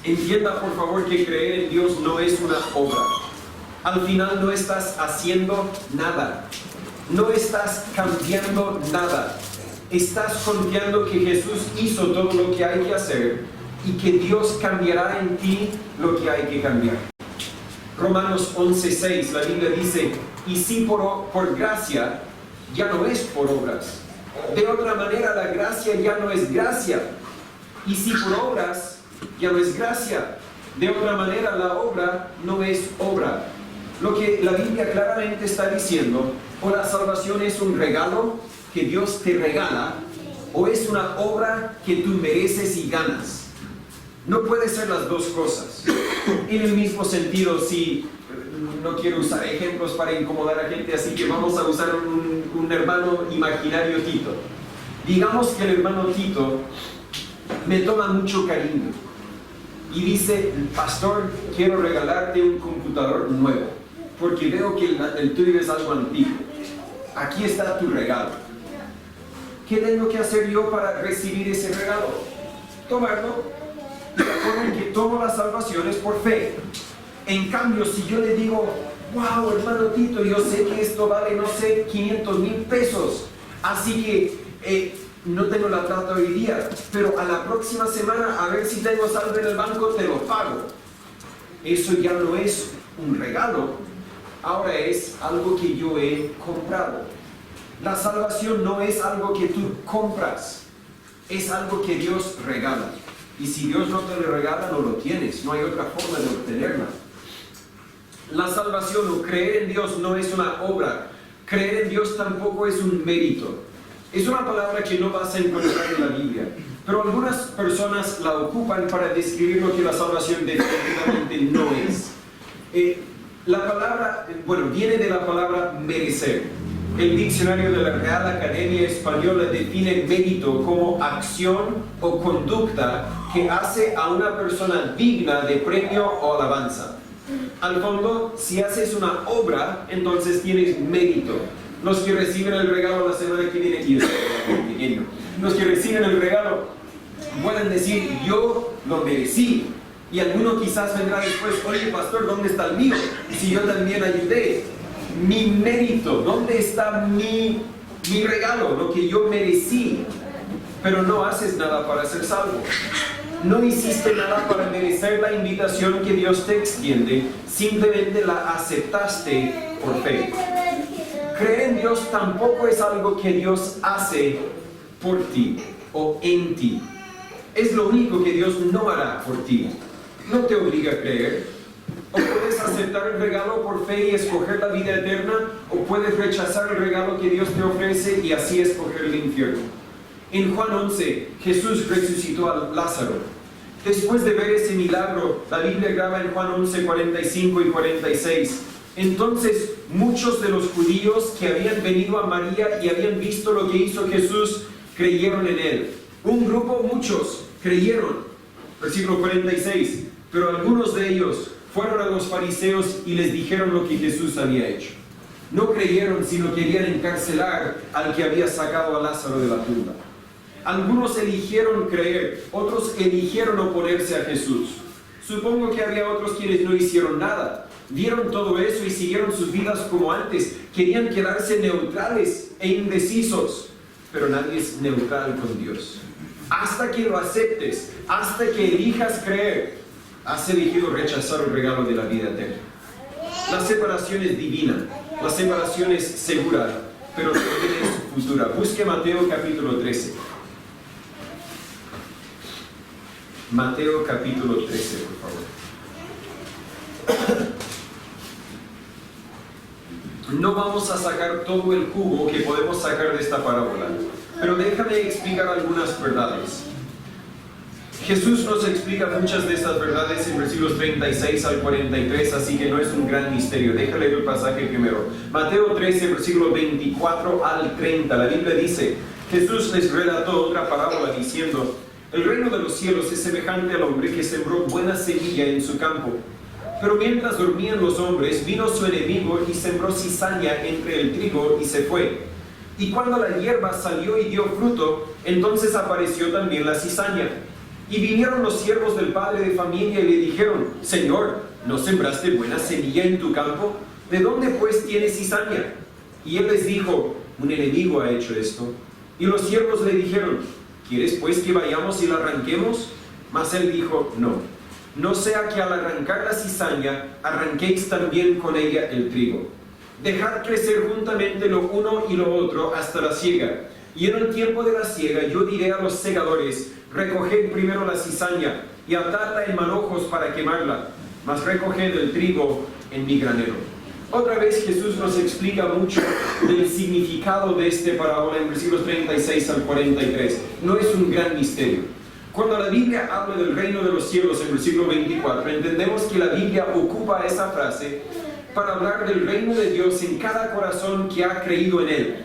Entienda por favor que creer en Dios no es una obra. Al final no estás haciendo nada, no estás cambiando nada. Estás confiando que Jesús hizo todo lo que hay que hacer y que Dios cambiará en ti lo que hay que cambiar. Romanos 11:6, la Biblia dice: y si por gracia, ya no es por obras. De otra manera, la gracia ya no es gracia. Y si por obras, ya no es gracia. De otra manera, la obra no es obra. Lo que la Biblia claramente está diciendo: o la salvación es un regalo que Dios te regala, o es una obra que tú mereces y ganas. No puede ser las dos cosas. En el mismo sentido, si no quiero usar ejemplos para incomodar a gente, así que vamos a usar un hermano imaginario Tito. Digamos que el hermano Tito me toma mucho cariño y dice: pastor, quiero regalarte un computador nuevo porque veo que el tuyo es algo antiguo. Aquí está tu regalo. ¿Qué tengo que hacer yo para recibir ese regalo? Tomarlo. Recuerden que tomo las salvaciones por fe. En cambio, si yo le digo: wow, hermano Tito, yo sé que esto vale, no sé, 500,000 pesos, así que no tengo la plata hoy día, pero a la próxima semana, a ver si tengo saldo en el banco, te lo pago. Eso ya no es un regalo, ahora es algo que yo he comprado. La salvación no es algo que tú compras, es algo que Dios regala. Y si Dios no te lo regala, no lo tienes, no hay otra forma de obtenerla. La salvación o creer en Dios no es una obra, creer en Dios tampoco es un mérito. Es una palabra que no vas a encontrar en la Biblia, pero algunas personas la ocupan para describir lo que la salvación definitivamente no es. La palabra, viene de la palabra merecer. El diccionario de la Real Academia Española define mérito como acción o conducta que hace a una persona digna de premio o alabanza. Al fondo, si haces una obra, entonces tienes mérito. Los que reciben el regalo la semana que viene, y es pequeño, los que reciben el regalo pueden decir: yo lo merecí. Y alguno quizás vendrá después: oye, pastor, ¿dónde está el mío? Si yo también ayudé. Mi mérito, ¿dónde está mi regalo? Lo que yo merecí. Pero no haces nada para ser salvo. No hiciste nada para merecer la invitación que Dios te extiende, simplemente la aceptaste por fe. Creer en Dios tampoco es algo que Dios hace por ti o en ti. Es lo único que Dios no hará por ti. No te obliga a creer. O puedes aceptar el regalo por fe y escoger la vida eterna, o puedes rechazar el regalo que Dios te ofrece y así escoger el infierno. En Juan 11, Jesús resucitó a Lázaro. Después de ver ese milagro, la Biblia graba en Juan 11, 45 y 46. Entonces muchos de los judíos que habían venido a María y habían visto lo que hizo Jesús, creyeron en él. Un grupo, muchos, creyeron. Versículo 46. Pero algunos de ellos fueron a los fariseos y les dijeron lo que Jesús había hecho. No creyeron, sino querían encarcelar al que había sacado a Lázaro de la tumba. Algunos eligieron creer, otros eligieron oponerse a Jesús. Supongo que había otros quienes no hicieron nada. Vieron todo eso y siguieron sus vidas como antes. Querían quedarse neutrales e indecisos. Pero nadie es neutral con Dios. Hasta que lo aceptes, hasta que elijas creer, has elegido rechazar el regalo de la vida eterna. La separación es divina, la separación es segura, pero también es futura. Busque Mateo capítulo 13. Mateo capítulo 13, por favor. No vamos a sacar todo el jugo que podemos sacar de esta parábola, pero déjame explicar algunas verdades. Jesús nos explica muchas de estas verdades en versículos 36 al 43, así que no es un gran misterio. Déjale leer el pasaje primero. Mateo 13, versículo 24 al 30. La Biblia dice: Jesús les relató otra parábola diciendo: el reino de los cielos es semejante al hombre que sembró buena semilla en su campo. Pero mientras dormían los hombres, vino su enemigo y sembró cizaña entre el trigo y se fue. Y cuando la hierba salió y dio fruto, entonces apareció también la cizaña. Y vinieron los siervos del padre de familia y le dijeron: Señor, ¿no sembraste buena semilla en tu campo? ¿De dónde pues tienes cizaña? Y él les dijo: un enemigo ha hecho esto. Y los siervos le dijeron: ¿quieres pues que vayamos y la arranquemos? Mas él dijo: no sea que al arrancar la cizaña, arranquéis también con ella el trigo. Dejad crecer juntamente lo uno y lo otro hasta la siega. Y en el tiempo de la siega yo diré a los segadores: recoged primero la cizaña y atadla en manojos para quemarla, mas recoged el trigo en mi granero. Otra vez Jesús nos explica mucho del significado de esta parábola en versículos 36 al 43. No es un gran misterio. Cuando la Biblia habla del reino de los cielos en el versículo 24, entendemos que la Biblia ocupa esa frase para hablar del reino de Dios en cada corazón que ha creído en Él.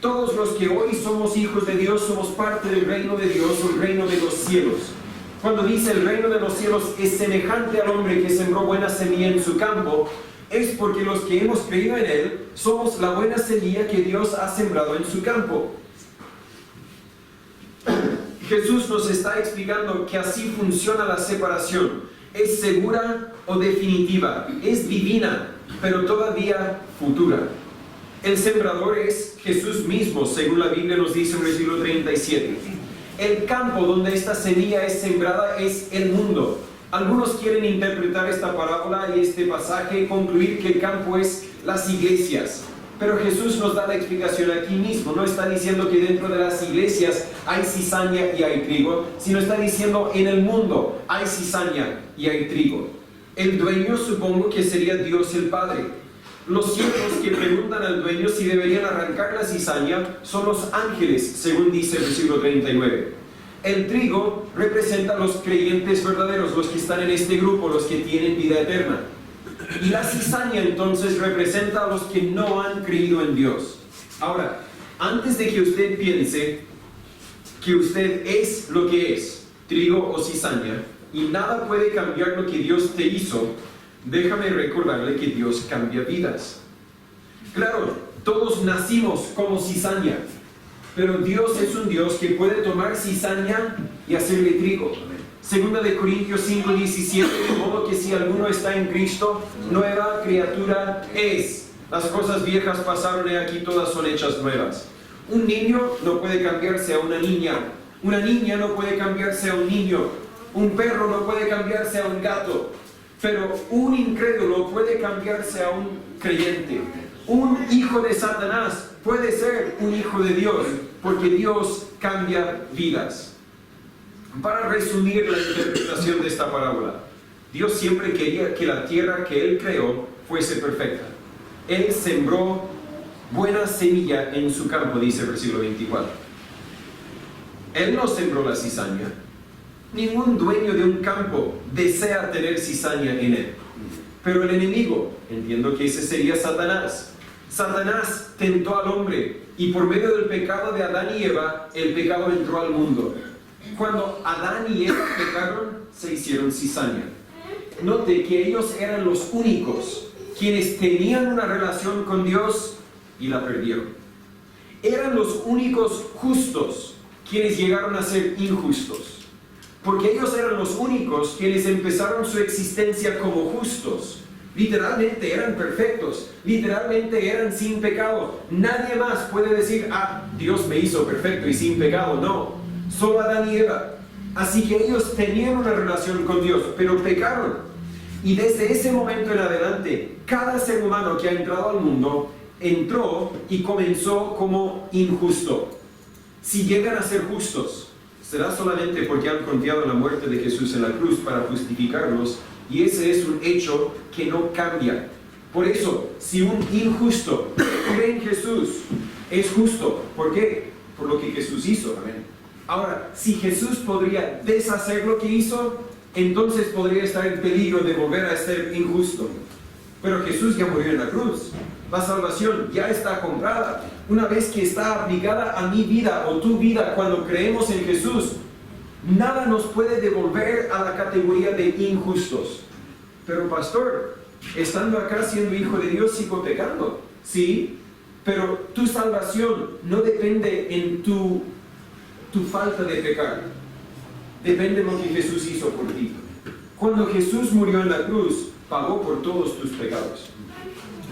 Todos los que hoy somos hijos de Dios somos parte del reino de Dios, el reino de los cielos. Cuando dice el reino de los cielos es semejante al hombre que sembró buena semilla en su campo, es porque los que hemos creído en Él somos la buena semilla que Dios ha sembrado en su campo. Jesús nos está explicando que así funciona la separación. Es segura o definitiva, es divina, pero todavía futura. El sembrador es Jesús mismo, según la Biblia nos dice en el versículo 37. El campo donde esta semilla es sembrada es el mundo. Algunos quieren interpretar esta parábola y este pasaje y concluir que el campo es las iglesias. Pero Jesús nos da la explicación aquí mismo. No está diciendo que dentro de las iglesias hay cizaña y hay trigo, sino está diciendo en el mundo hay cizaña y hay trigo. El dueño supongo que sería Dios el Padre. Los siervos que preguntan al dueño si deberían arrancar la cizaña son los ángeles, según dice el versículo 39. El trigo representa a los creyentes verdaderos, los que están en este grupo, los que tienen vida eterna. Y la cizaña entonces representa a los que no han creído en Dios. Ahora, antes de que usted piense que usted es lo que es, trigo o cizaña, y nada puede cambiar lo que Dios te hizo, déjame recordarle que Dios cambia vidas. Claro, todos nacimos como cizaña, pero Dios es un Dios que puede tomar cizaña y hacerle trigo. Segunda de Corintios 5:17, de modo que si alguno está en Cristo, nueva criatura es. Las cosas viejas pasaron y aquí todas son hechas nuevas. Un niño no puede cambiarse a una niña. Una niña no puede cambiarse a un niño. Un perro no puede cambiarse a un gato. Pero un incrédulo puede cambiarse a un creyente. Un hijo de Satanás puede ser un hijo de Dios, porque Dios cambia vidas. Para resumir la interpretación de esta parábola, Dios siempre quería que la tierra que Él creó fuese perfecta. Él sembró buena semilla en su campo, dice el versículo 24. Él no sembró la cizaña. Ningún dueño de un campo desea tener cizaña en él. Pero el enemigo, entiendo que ese sería Satanás. Satanás tentó al hombre y por medio del pecado de Adán y Eva, el pecado entró al mundo. Cuando Adán y Eva pecaron, se hicieron cizaña. Note que ellos eran los únicos quienes tenían una relación con Dios y la perdieron. Eran los únicos justos quienes llegaron a ser injustos. Porque ellos eran los únicos quienes empezaron su existencia como justos. Literalmente eran perfectos, literalmente eran sin pecado. Nadie más puede decir, Dios me hizo perfecto y sin pecado. No, solo Adán y Eva. Así que ellos tenían una relación con Dios, pero pecaron. Y desde ese momento en adelante, cada ser humano que ha entrado al mundo, entró y comenzó como injusto. Si llegan a ser justos, será solamente porque han confiado en la muerte de Jesús en la cruz para justificarlos, y ese es un hecho que no cambia. Por eso, si un injusto cree en Jesús, es justo. ¿Por qué? Por lo que Jesús hizo. Amén. Ahora, si Jesús podría deshacer lo que hizo, entonces podría estar en peligro de volver a ser injusto. Pero Jesús ya murió en la cruz. La salvación ya está comprada. Una vez que está aplicada a mi vida o tu vida cuando creemos en Jesús, nada nos puede devolver a la categoría de injustos. Pero pastor, estando acá siendo hijo de Dios, sigo pecando. Sí, pero tu salvación no depende en tu falta de pecar. Depende de lo que Jesús hizo por ti. Cuando Jesús murió en la cruz, pagó por todos tus pecados.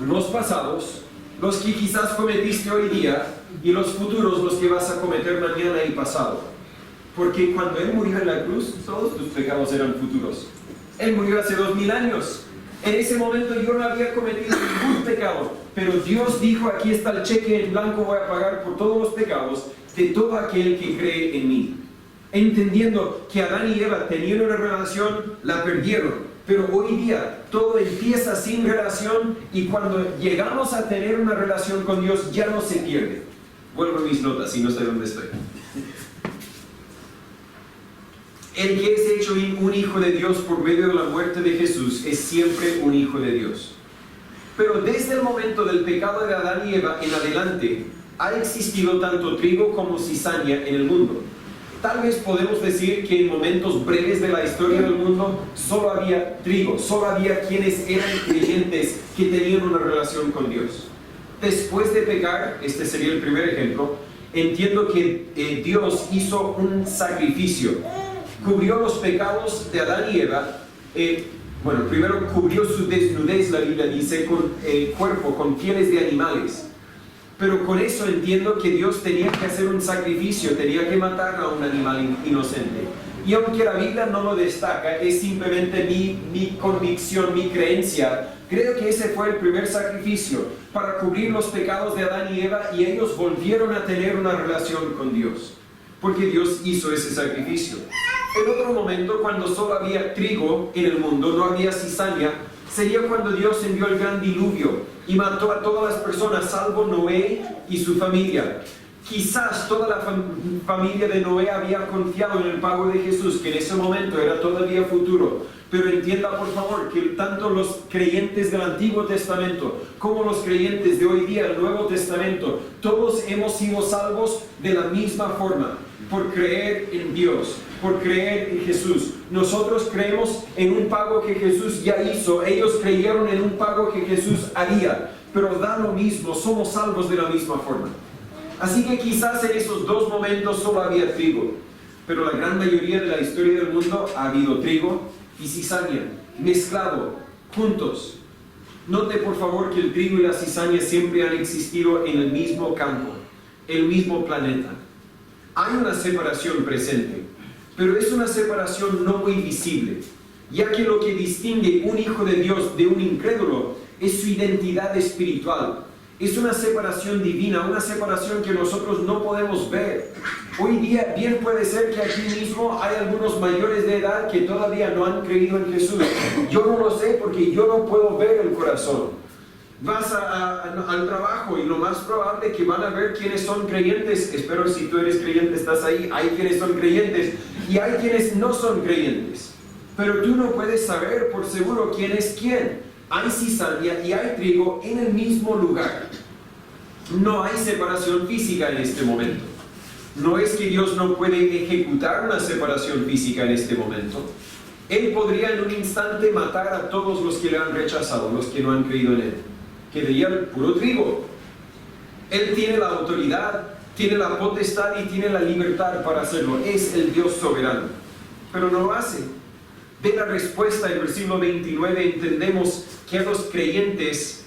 Los pasados, los que quizás cometiste hoy día, y los futuros, los que vas a cometer mañana y pasado. Porque cuando Él murió en la cruz, todos tus pecados eran futuros. Él murió hace 2000 años. En ese momento yo no había cometido ningún pecado, pero Dios dijo, aquí está el cheque en blanco, voy a pagar por todos los pecados de todo aquel que cree en mí. Entendiendo que Adán y Eva tenían una relación, la perdieron. Pero hoy día todo empieza sin relación, y cuando llegamos a tener una relación con Dios ya no se pierde. Vuelvo a mis notas y no sé dónde estoy. El que es hecho un hijo de Dios por medio de la muerte de Jesús es siempre un hijo de Dios. Pero desde el momento del pecado de Adán y Eva en adelante, ha existido tanto trigo como cizaña en el mundo. Tal vez podemos decir que en momentos breves de la historia del mundo solo había trigo, solo había quienes eran creyentes que tenían una relación con Dios. Después de pecar, este sería el primer ejemplo, entiendo que Dios hizo un sacrificio, cubrió los pecados de Adán y Eva. Primero cubrió su desnudez, la Biblia dice, con el cuerpo, con pieles de animales. Pero con eso entiendo que Dios tenía que hacer un sacrificio, tenía que matar a un animal inocente. Y aunque la Biblia no lo destaca, es simplemente mi convicción, mi creencia. Creo que ese fue el primer sacrificio para cubrir los pecados de Adán y Eva, y ellos volvieron a tener una relación con Dios, porque Dios hizo ese sacrificio. En otro momento, cuando solo había trigo en el mundo, no había cizaña, sería cuando Dios envió el gran diluvio y mató a todas las personas, salvo Noé y su familia. Quizás toda la familia de Noé había confiado en el pago de Jesús, que en ese momento era todavía futuro. Pero entienda por favor que tanto los creyentes del Antiguo Testamento como los creyentes de hoy día, el Nuevo Testamento, todos hemos sido salvos de la misma forma, por creer en Dios, por creer en Jesús. Nosotros creemos en un pago que Jesús ya hizo, ellos creyeron en un pago que Jesús haría, pero da lo mismo, somos salvos de la misma forma. Así que quizás en esos dos momentos solo había trigo, pero la gran mayoría de la historia del mundo ha habido trigo y cizaña, mezclado, juntos. Note por favor que el trigo y la cizaña siempre han existido en el mismo campo, el mismo planeta. Hay una separación presente, pero es una separación no muy visible, ya que lo que distingue un hijo de Dios de un incrédulo es su identidad espiritual. Es una separación divina, una separación que nosotros no podemos ver. Hoy día bien puede ser que aquí mismo hay algunos mayores de edad que todavía no han creído en Jesús. Yo no lo sé porque yo no puedo ver el corazón. Vas al trabajo y lo más probable que van a ver quienes son creyentes. Espero si tú eres creyente estás ahí. Hay quienes son creyentes y hay quienes no son creyentes. Pero tú no puedes saber por seguro quién es quién. Hay cizaña y hay trigo en el mismo lugar. No hay separación física en este momento. No es que Dios no puede ejecutar una separación física en este momento. Él podría en un instante matar a todos los que le han rechazado, los que no han creído en Él. Quedaría puro trigo. Él tiene la autoridad, tiene la potestad y tiene la libertad para hacerlo. Es el Dios soberano. Pero no lo hace. De la respuesta en versículo 29 entendemos que a los creyentes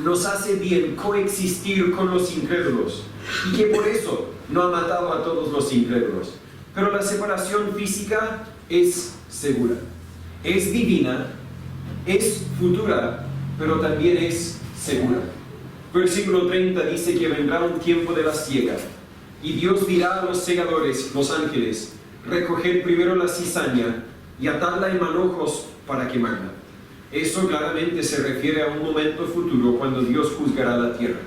nos hace bien coexistir con los incrédulos y que por eso no ha matado a todos los incrédulos. Pero la separación física es segura, es divina, es futura, pero también es segura. Versículo 30 dice que vendrá un tiempo de la siega y Dios dirá a los segadores, los ángeles, recoged primero la cizaña y atadla en manojos para quemarla. Eso claramente se refiere a un momento futuro cuando Dios juzgará la tierra.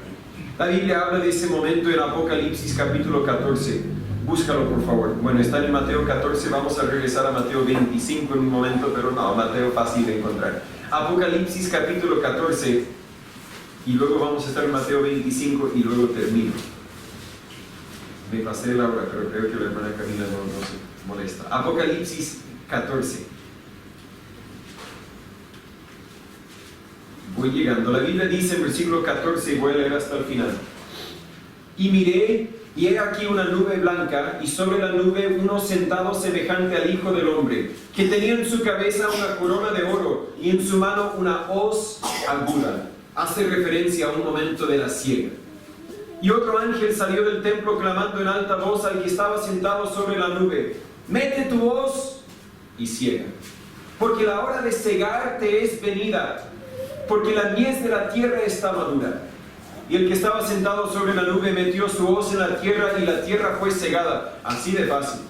La Biblia habla de ese momento en Apocalipsis capítulo 14. Búscalo por favor. Bueno, está en Mateo 14, vamos a regresar a Mateo 25 en un momento, pero no, Mateo fácil de encontrar. Apocalipsis capítulo 14 y luego vamos a estar en Mateo 25 y luego termino. Me pasé la hora, pero creo que la hermana Camila no se molesta. Apocalipsis 14. Voy llegando. La Biblia dice en versículo 14, y voy a leer hasta el final. Y miré, y he aquí una nube blanca, y sobre la nube uno sentado semejante al Hijo del Hombre, que tenía en su cabeza una corona de oro, y en su mano una hoz aguda. Hace referencia a un momento de la siega. Y otro ángel salió del templo clamando en alta voz al que estaba sentado sobre la nube: mete tu hoz y ciega, porque la hora de cegar te es venida, porque la mies de la tierra está madura. Y el que estaba sentado sobre la nube metió su hoz en la tierra y la tierra fue cegada, así de fácil.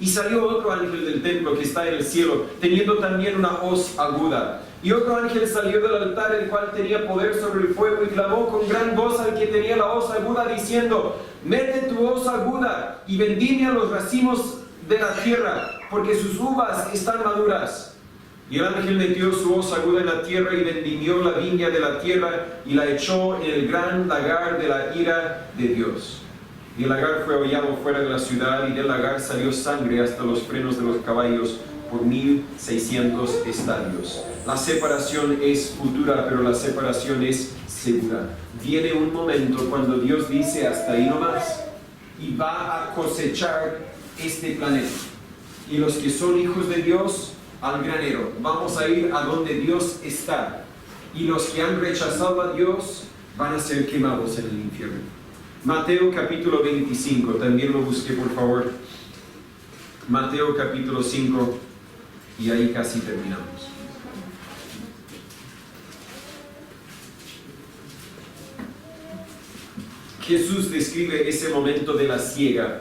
Y salió otro ángel del templo que está en el cielo, teniendo también una hoz aguda. Y otro ángel salió del altar, el cual tenía poder sobre el fuego, y clamó con gran voz al que tenía la hoz aguda, diciendo: mete tu hoz aguda y vendimia los racimos de la tierra, porque sus uvas están maduras. Y el ángel metió su hoz aguda en la tierra y vendimió la viña de la tierra y la echó en el gran lagar de la ira de Dios. Y el lagar fue hollado fuera de la ciudad, y del lagar salió sangre hasta los frenos de los caballos por 1600 estadios. La separación es futura, pero la separación es segura. Viene un momento cuando Dios dice hasta ahí nomás, y va a cosechar este planeta. Y los que son hijos de Dios, al granero. Vamos a ir a donde Dios está. Y los que han rechazado a Dios van a ser quemados en el infierno. Mateo capítulo 25, también lo busqué por favor. Mateo capítulo 5, y ahí casi terminamos. Jesús describe ese momento de la siega,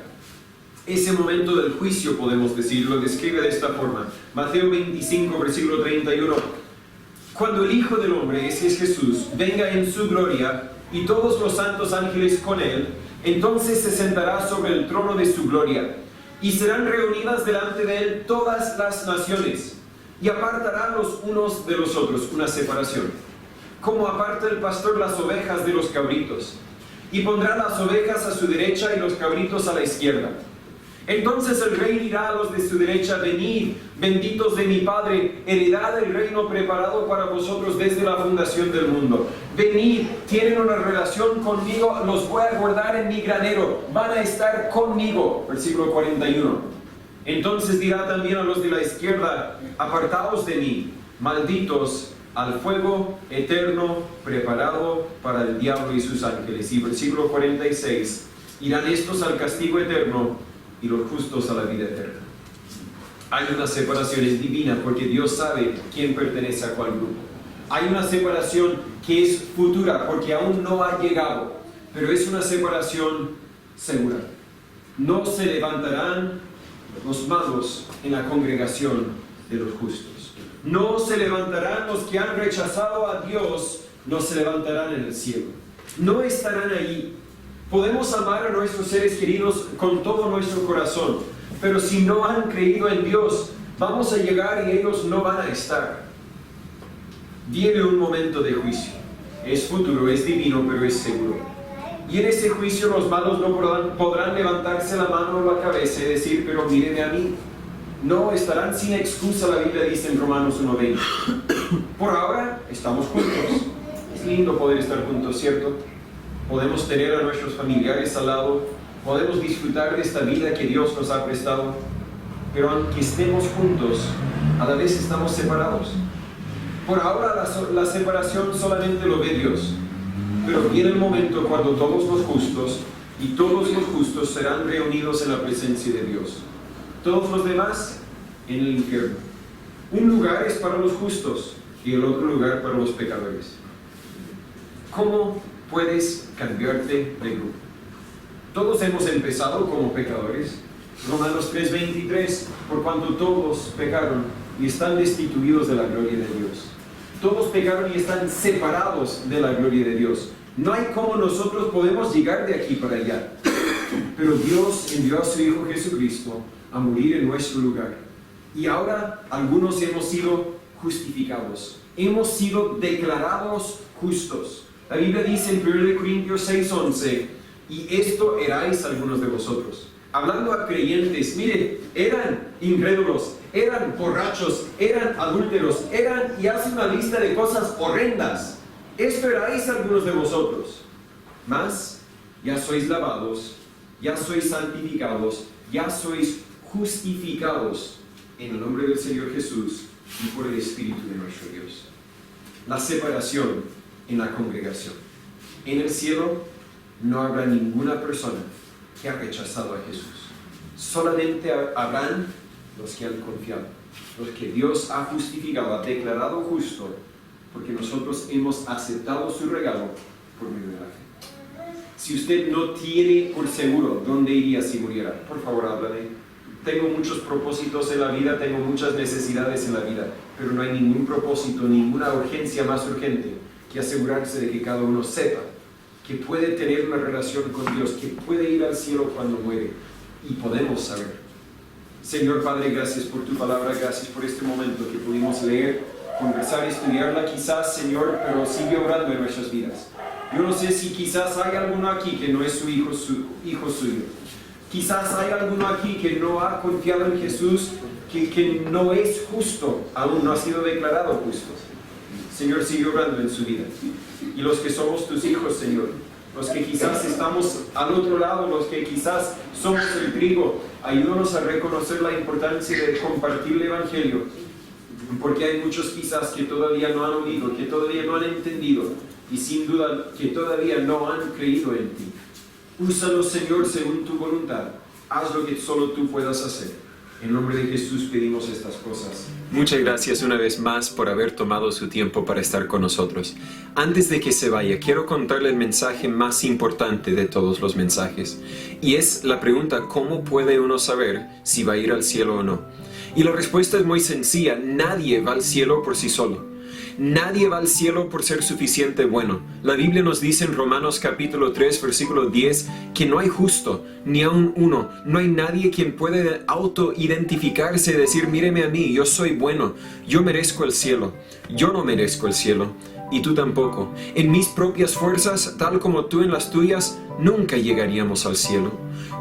ese momento del juicio, podemos decir, lo describe de esta forma. Mateo 25, versículo 31. Cuando el Hijo del Hombre, ese es Jesús, venga en su gloria y todos los santos ángeles con él, entonces se sentará sobre el trono de su gloria, y serán reunidas delante de él todas las naciones, y apartará los unos de los otros, una separación, como aparta el pastor las ovejas de los cabritos, y pondrá las ovejas a su derecha y los cabritos a la izquierda. Entonces el rey dirá a los de su derecha: venid, benditos de mi Padre, heredad el reino preparado para vosotros desde la fundación del mundo. Venid, tienen una relación conmigo, los voy a guardar en mi granero, van a estar conmigo. Versículo 41. Entonces dirá también a los de la izquierda: apartaos de mí, malditos, al fuego eterno preparado para el diablo y sus ángeles. Y versículo 46. Irán estos al castigo eterno y los justos a la vida eterna. Hay una separación, es divina, porque Dios sabe quién pertenece a cuál grupo. Hay una separación que es futura, porque aún no ha llegado, pero es una separación segura. No se levantarán los malos en la congregación de los justos. No se levantarán los que han rechazado a Dios, no se levantarán en el cielo. No estarán ahí. Podemos amar a nuestros seres queridos con todo nuestro corazón, pero si no han creído en Dios, vamos a llegar y ellos no van a estar. Viene un momento de juicio. Es futuro, es divino, pero es seguro. Y en ese juicio los malos no podrán levantarse la mano o la cabeza y decir: pero míreme a mí. No, estarán sin excusa, la Biblia dice en Romanos 1:20. Por ahora estamos juntos. Es lindo poder estar juntos, ¿cierto? Podemos tener a nuestros familiares al lado, podemos disfrutar de esta vida que Dios nos ha prestado, pero aunque estemos juntos, a la vez estamos separados. Por ahora la separación solamente lo ve Dios, pero viene el momento cuando todos los justos y todos los justos serán reunidos en la presencia de Dios. Todos los demás en el infierno. Un lugar es para los justos y el otro lugar para los pecadores. ¿Cómo puedes cambiarte de grupo? Todos hemos empezado como pecadores. Romanos 3:23, por cuanto todos pecaron y están destituidos de la gloria de Dios. Todos pecaron y están separados de la gloria de Dios. No hay cómo nosotros podemos llegar de aquí para allá. Pero Dios envió a su Hijo Jesucristo a morir en nuestro lugar. Y ahora algunos hemos sido justificados. Hemos sido declarados justos. La Biblia dice en 1 Corintios 6:11, y esto erais algunos de vosotros. Hablando a creyentes, miren, eran incrédulos, eran borrachos, eran adúlteros, eran, y hace una lista de cosas horrendas. Esto erais algunos de vosotros. Mas ya sois lavados, ya sois santificados, ya sois justificados en el nombre del Señor Jesús y por el Espíritu de nuestro Dios. La separación en la congregación. En el cielo no habrá ninguna persona que ha rechazado a Jesús. Solamente habrán los que han confiado, los que Dios ha justificado, ha declarado justo, porque nosotros hemos aceptado su regalo por medio de la fe. Si usted no tiene por seguro dónde iría si muriera, por favor háblame. Tengo muchos propósitos en la vida, tengo muchas necesidades en la vida, pero no hay ningún propósito, ninguna urgencia más urgente que asegurarse de que cada uno sepa que puede tener una relación con Dios, que puede ir al cielo cuando muere. Y podemos saber. Señor Padre, gracias por tu palabra, gracias por este momento que pudimos leer, conversar, estudiarla quizás, Señor, pero sigue obrando en nuestras vidas. Yo no sé si quizás hay alguno aquí que no es su hijo suyo. Quizás hay alguno aquí que no ha confiado en Jesús, que no es justo, aún no ha sido declarado justo. Señor, sigue obrando en su vida. Y los que somos tus hijos, Señor, los que quizás estamos al otro lado, los que quizás somos el trigo, ayúdanos a reconocer la importancia de compartir el Evangelio, porque hay muchos quizás que todavía no han oído, que todavía no han entendido, y sin duda que todavía no han creído en ti. Úsalos, Señor, según tu voluntad. Haz lo que solo tú puedas hacer. En nombre de Jesús pedimos estas cosas. Muchas gracias una vez más por haber tomado su tiempo para estar con nosotros. Antes de que se vaya, quiero contarle el mensaje más importante de todos los mensajes. Y es la pregunta, ¿cómo puede uno saber si va a ir al cielo o no? Y la respuesta es muy sencilla. Nadie va al cielo por sí solo. Nadie va al cielo por ser suficiente bueno. La Biblia nos dice en Romanos capítulo 3, versículo 10, que no hay justo, ni aun uno. No hay nadie quien puede autoidentificarse y decir, míreme a mí, yo soy bueno, yo merezco el cielo. Yo no merezco el cielo, y tú tampoco. En mis propias fuerzas, tal como tú en las tuyas, nunca llegaríamos al cielo.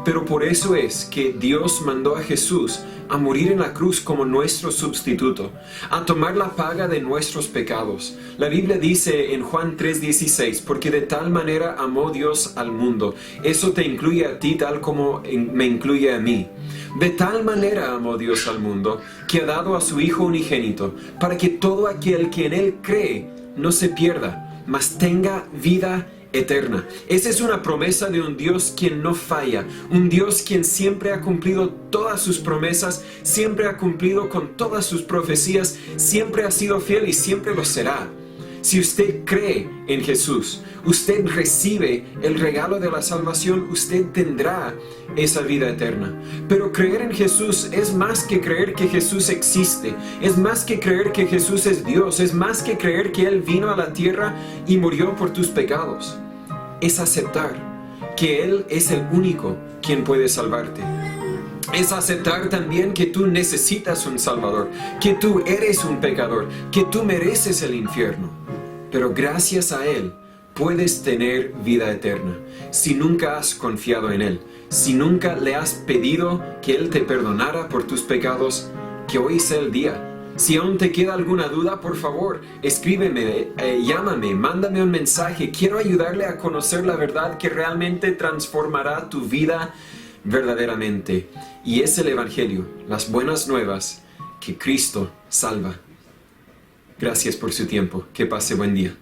Pero por eso es que Dios mandó a Jesús a morir en la cruz como nuestro sustituto, a tomar la paga de nuestros pecados. La Biblia dice en Juan 3:16, porque de tal manera amó Dios al mundo. Eso te incluye a ti tal como me incluye a mí. De tal manera amó Dios al mundo, que ha dado a su Hijo unigénito, para que todo aquel que en Él cree no se pierda, mas tenga vida eterna. Esa es una promesa de un Dios quien no falla, un Dios quien siempre ha cumplido todas sus promesas, siempre ha cumplido con todas sus profecías, siempre ha sido fiel y siempre lo será. Si usted cree en Jesús, usted recibe el regalo de la salvación, usted tendrá esa vida eterna. Pero creer en Jesús es más que creer que Jesús existe, es más que creer que Jesús es Dios, es más que creer que Él vino a la tierra y murió por tus pecados. Es aceptar que Él es el único quien puede salvarte. Es aceptar también que tú necesitas un Salvador, que tú eres un pecador, que tú mereces el infierno. Pero gracias a Él puedes tener vida eterna. Si nunca has confiado en Él, si nunca le has pedido que Él te perdonara por tus pecados, que hoy sea el día. Si aún te queda alguna duda, por favor, escríbeme, llámame, mándame un mensaje. Quiero ayudarle a conocer la verdad que realmente transformará tu vida verdaderamente. Y es el Evangelio, las buenas nuevas, que Cristo salva. Gracias por su tiempo. Que pase buen día.